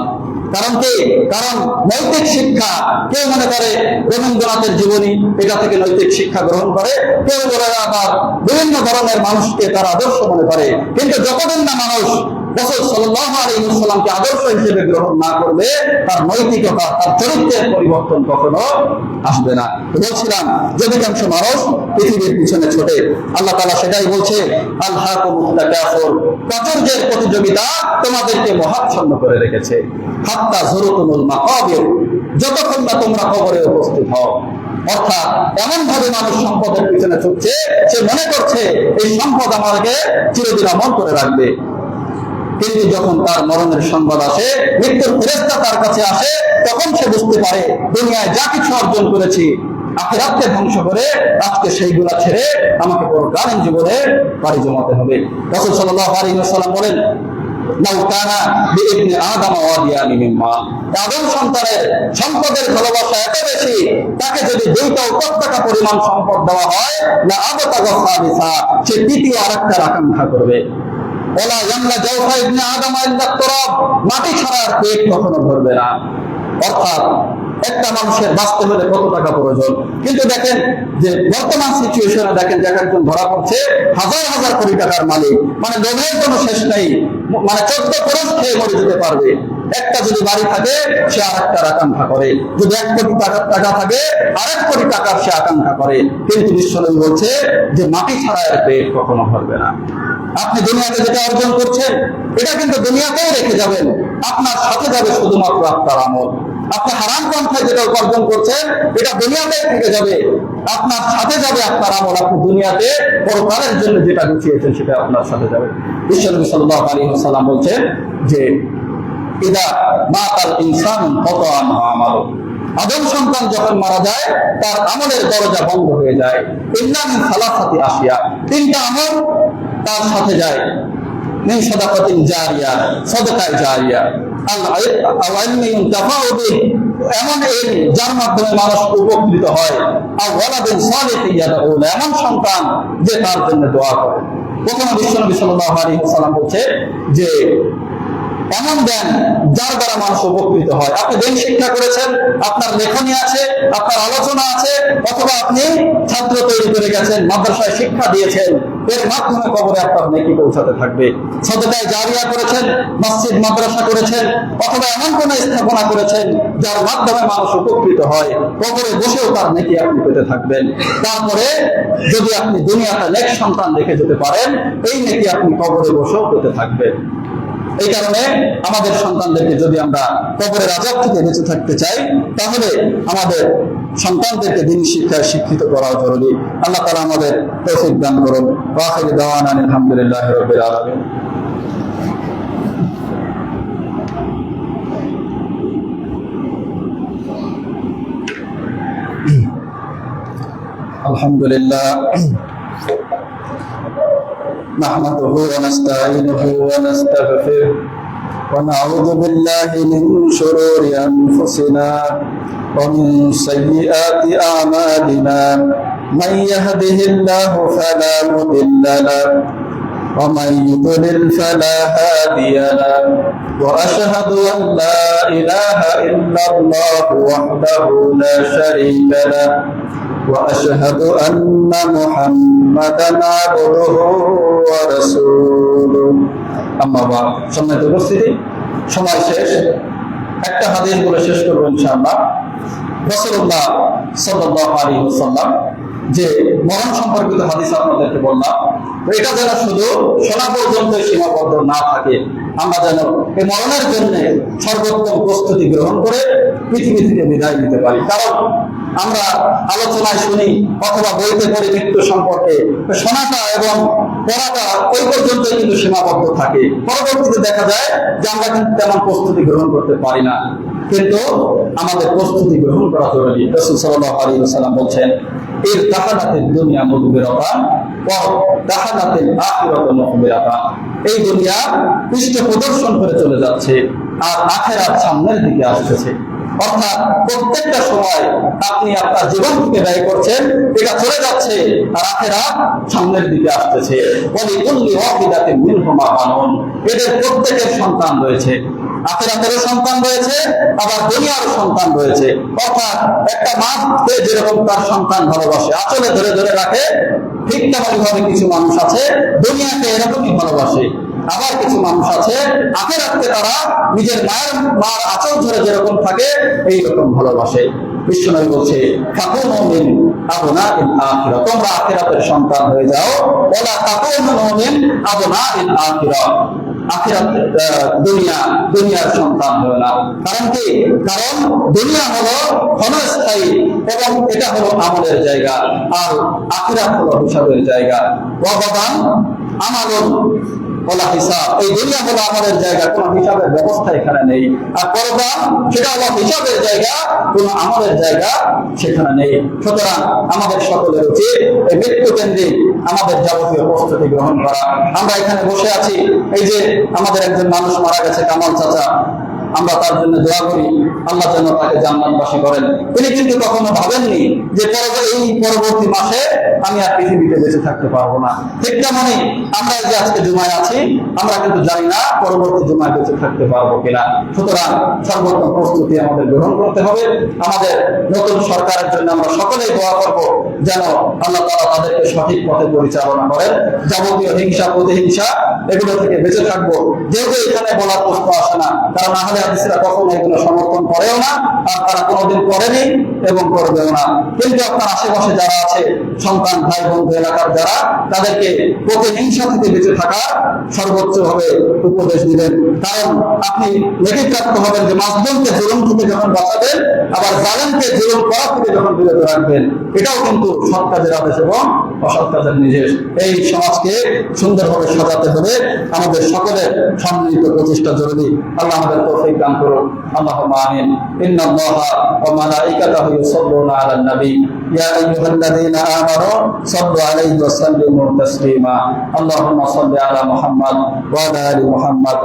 কারণ কি? কারণ নৈতিক শিক্ষা, কেউ মনে করে রবীন্দ্রনাথের জীবনী, এটা থেকে নৈতিক শিক্ষা গ্রহণ করে, কেউ বলে আবার বিভিন্ন ধরনের মানুষকে তারা আদর্শ মনে করে। কিন্তু যতদিন না মানুষ রাসূল সাল্লাল্লাহু আলাইহি ওয়াসাল্লামকে আদর্শ হিসেবে গ্রহণ না করবে, তার নৈতিকতা, তার চরিত্রের পরিবর্তন কখনো আসবে না। বলছিলাম যে অধিকাংশ মানুষ পৃথিবীর পিছনে ছোটে, আল্লাহ তাআলা সেটাই বলছে, আলহাকুমুত তাকাসুর, প্রাচুর্যের প্রতিযোগিতা তোমাদেরকে মোহাচ্ছন্ন করে রেখেছে, হাত্তা যুরতুমুল মাকাবির, যতক্ষণ না তোমরা কবরে উপস্থিত হও। অর্থাৎ এমন ভাবে মানুষ সম্পদের পিছনে ছুটছে, সে মনে করছে এই সম্পদ আমাকে চিরদিন আমল করে রাখবে। কিন্তু যখন তার মরণের সংবাদ আসে, মৃত্যুর ফেরেশতা তার কাছে আসে, তখন সে বুঝতে পারে দুনিয়ায় যা কিছু অর্জন করেছি, আখিরাতকে ধ্বংস করে আজকে সেইগুলা ছেড়ে আমাকে পরকালীন জীবনে পাড়ি জমাতে হবে। রাসূল সাল্লাল্লাহু আলাইহি ওয়াসাল্লাম বলেন, লাউ কানা বিইবনি আদম ওয়াদিয়ানি মিন মা, আদম সন্তানের সম্পদের ভালোবাসা এত বেশি, তাকে যদি 2টা উপত্যকা পরিমাণ সম্পদ দেওয়া হয়, না আবতাগা সাবিসা, সে তৃতীয় আরেকটার আকাঙ্ক্ষা করবে। ওলা ইয়ামলা জাওফা ইবনে আদম ইল্লা তুরাব, মাটি ছাড়া আর পেট কখনো ভরবে না। অর্থাৎ একটা মানুষের বাঁচতে হলে কত টাকা প্রয়োজন। কিন্তু দেখেন যে বর্তমান সিচুয়েশনে দেখেন যে একজন ধরা পড়ছে হাজার হাজার কোটি টাকার মালিক, মানে লোভের কোনো শেষ নেই, মানে 14 খরচ খেয়ে মরে যেতে পারবে। একটা যদি বাড়ি থাকে সে আরেকটার আকাঙ্ক্ষা করে, যদি 1 কোটি টাকা থাকে আরেক কোটি টাকার সে আকাঙ্ক্ষা করে। কিন্তু বিশ্বনবী বলছে যে মাটি ছাড়া এর পেট কখনো ভরবে না। আপনি দুনিয়াতে যেটা অর্জন করছেন এটা কিন্তু দুনিয়াতেই রেখে যাবেন, আপনার সাথে যাবে শুধুমাত্র আপনার আমল। আপনি হারাম পন্থায় যেটা উপার্জন করছেন এটা দুনিয়াতেই থেকে যাবে, আপনার সাথে যাবে আপনার আমল। আপনি দুনিয়াতে পরকালের জন্য যেটা গুছিয়েছেন সেটা আপনার সাথে যাবে। বিশ্বনবী সাল্লাল্লাহু আলাইহি ওয়াসাল্লাম বলছেন যে ইদা মাতাল ইনসান কাতা আমালু, আদম সন্তান যখন মারা যায় তার আমলের দরজা বন্ধ হয়ে যায়। ইল্লা মিন সালাসাতি আশিয়া, 3টা আমল তার সাথে যায়। মিন সাদাকাতিন জারিয়া, সাদাকায়ে জারিয়া, আল ইলমি ইনতাফাউ বিহি, এমন ইলম যার মাধ্যমে মানুষ উপকৃত হয়। আর ওয়ালাদিন সালিহিন ইয়াদউ, এমন সন্তান যে তার জন্য দোয়া করে। প্রথমে বিশ্বনবী সাল্লাল্লাহু আলাইহি ওয়াসাল্লাম বলছে যে এমন জ্ঞান যার দ্বারা মানুষ উপকৃত হয়। আপনি দিন শিক্ষা করেছেন, আপনার লেখনী আছে, আপনার আলোচনা আছে, অথবা আপনি ছাত্র তৈরি করে গেছেন, মাদ্রাসায় শিক্ষা দিয়েছেন, এর মাধ্যমে কবরে আপনার নেকি পৌঁছাতে থাকবে। সাদাকায়ে জারিয়া করেছেন, মসজিদ মাদ্রাসা করেছেন, অথবা এমন কোন স্থাপনা করেছেন যার মাধ্যমে মানুষ উপকৃত হয়, কবরে বসেও তার নেকি আপনি পেতে থাকবেন। তারপরে যদি আপনি দুনিয়াতে নেক সন্তান রেখে যেতে পারেন, এই নেকি আপনি কবরে বসেও পেতে থাকবেন। এই কারণে আমাদের সন্তানদেরকে যদি আমরা কবরের আযাব থেকে বেঁচে থাকতে চাই তাহলে আমাদের সন্তানদেরকে দ্বীন শিক্ষায় শিক্ষিত করা জরুরি। আল্লাহ তাআলা আমাদের তৌফিক দান করুন। ওয়া আখিরু দাওয়ানা আলহামদুলিল্লাহি রাব্বিল আলামিন। আলহামদুলিল্লাহ نحمده ونستعينه ونستغفره ونعوذ بالله من شرور أنفسنا ومن سيئات أعمالنا من يهده الله فلا مضل له ومن يضلل فلا هادي له وأشهد أن لا إله إلا الله وحده لا شريك له وأشهد أن محمدا عبده ورسوله أما بعد। সম্মানিত উপস্থিতি, সময় শেষ, একটা হাদিস বলে শেষ করব ইনশাআল্লাহ। রাসূলুল্লাহ সাল্লাল্লাহু আলাইহি ওয়াসাল্লাম যে মরণ সম্পর্কিত হাদিস আপনাদেরকে বললাম, এটা যেন শুধু শোনা পর্যন্ত সীমাবদ্ধ না থাকে, আমরা যেন এই মরণের জন্য সর্বোত্তম প্রস্তুতি গ্রহণ করে পৃথিবী থেকে বিদায় নিতে পারি। কারণ আমরা আলোচনায় শুনি অথবা বইতে পড়ি মৃত্যু সম্পর্কে, শোনাটা এবং পড়াটা ওই পর্যন্ত কিন্তু সীমাবদ্ধ থাকে। পরবর্তীতে দেখা যায় যে আমরা কিন্তু তেমন প্রস্তুতি গ্রহণ করতে পারি না, কিন্তু আমাদের প্রস্তুতি গ্রহণ করা জরুরি। রাসূল সাল্লাল্লাহু আলাইহি ওয়াসাল্লাম বলছেন, এর তাহানাতের দুনিয়া মুদবিরাতান ওয়া তাহানাতের আখিরাতু মুখবিরাতান, এই দুনিয়া পৃষ্ঠ প্রদর্শন করে চলে যাচ্ছে আর আখিরাত সামনের দিকে আসছে। অর্থাৎ প্রত্যেকটা সময় আপনি আপনার জীবন থেকে ব্যয় করছেন, এটা চলে যাচ্ছে আর আখিরাত সামনের দিকে আসছে। ওয়ালিকুল্লি ওয়াহিদাতিন মিনহুমা বানুন, এদের প্রত্যেকের সন্তান রয়েছে, আখিরাতেরও সন্তান রয়েছে, আবার দুনিয়ারও সন্তান রয়েছে। অর্থাৎ একটা মাকে যেরকম তার সন্তান ভালোবাসে, আঁচলে ধরে ধরে রাখে, ঠিক তেমনভাবে কিছু মানুষ আছে দুনিয়াকে এরকমই ভালোবাসে। আবার কিছু মানুষ আছে আখিরাতকে তারা নিজের মার আঁচল ধরে যেরকম থাকে এইরকম ভালোবাসে। বিশ্বনবী বলছে, ফাকুনু মিন আবনাইল আখিরাহ, তোমরা আখিরাতের সন্তান হয়ে যাও। ওয়ালা তাকুনু মিন আবনাইল আখিরাহ, আখিরাত দুনিয়ার সন্তান হয় না। কারণ কি? কারণ দুনিয়া হলো ক্ষণস্থায়ী এবং এটা হলো আমলের জায়গা, আর আখিরাত হলো হিসাবের জায়গা। ওয়াবাদান আমালুন ওয়ালা হিসাব, এই দুনিয়া হলো আমলের জায়গা, কোনো হিসাবের ব্যবস্থা এখানে নেই। আর পরকাল সেটা হলো হিসাবের জায়গা, কোনো আমলের জায়গা সেখানে নেই। সুতরাং আমাদের সকলের উচিত এই মৃত্যু কেন্দ্রিক আমাদের যাবতীয় প্রস্তুতি গ্রহণ করা। আমরা এখানে বসে আছি, এই যে আমাদের একজন মানুষ মারা গেছে, কামাল চাচা, আমরা তার জন্য দোয়া করি, আল্লাহ যেন তাকে জান্নাতবাসী করেন। তিনি কিন্তু কখনো ভাবেননি যে এই পরবর্তী মাসে আমি আর পৃথিবীতে বেঁচে থাকতে পারবো না। ঠিক তেমনি আমরা যে আজকে জুমায় আছি, আমরা কিন্তু জানি না পরবর্তী জুমায় বেঁচে থাকতে পারবো কিনা। সুতরাং সর্বোত্তম প্রস্তুতি আমাদের গ্রহণ করতে হবে। আমাদের নতুন সরকারের জন্য আমরা সকলেই দোয়া করবো যেন আল্লাহ তাআলা তাদেরকে সঠিক পথে পরিচালনা করেন। যাবতীয় হিংসা প্রতিহিংসা এগুলো থেকে বেঁচে থাকবো। যেহেতু এখানে বলার প্রশ্ন আসে না, কারণ আহলে হাদিসরা কখনো এগুলো সমর্থন করেও না, আর তারা কোনোদিন করেনি এবং করবেও না। কিন্তু আপনার আশেপাশে যারা আছে, সন্তান, ভাই, বন্ধু, এলাকার যারা, তাদেরকে প্রতিহিংসা থেকে বেঁচে থাকা সর্বোচ্চ ভাবে উপদেশ দিবেন। কারণ আপনি নেতিপ্রাপ্ত হবেন যে মাজলুমকে জুলুম থেকে যখন বাঁচাবেন, আবার জালেমকে জুলুম করা থেকে যখন বিরত রাখবেন। এটাও কিন্তু সৎ কাজের আদেশ এবং অসৎ কাজের নির্দেশ। এই সমাজকে সুন্দরভাবে সাজাতে হবে, আমাদের সকলের সম্মিলিত প্রচেষ্টা জরুরি। আল্লাহ আমাদের তৌফিক দান করুন। আল্লাহুম্মা আমিন। ইন্নাল্লাহা ওয়া মালাইকাতাহু ইউসাল্লুনা আলান নবী ইয়া আইয়ুহাল্লাযীনা আমানু সাল্লু আলাইহি ওয়া সাল্লিমু তাসলিমা। আল্লাহুম্মা সাল্লি আলা মুহাম্মাদ ওয়া আলা আলি মুহাম্মাদ।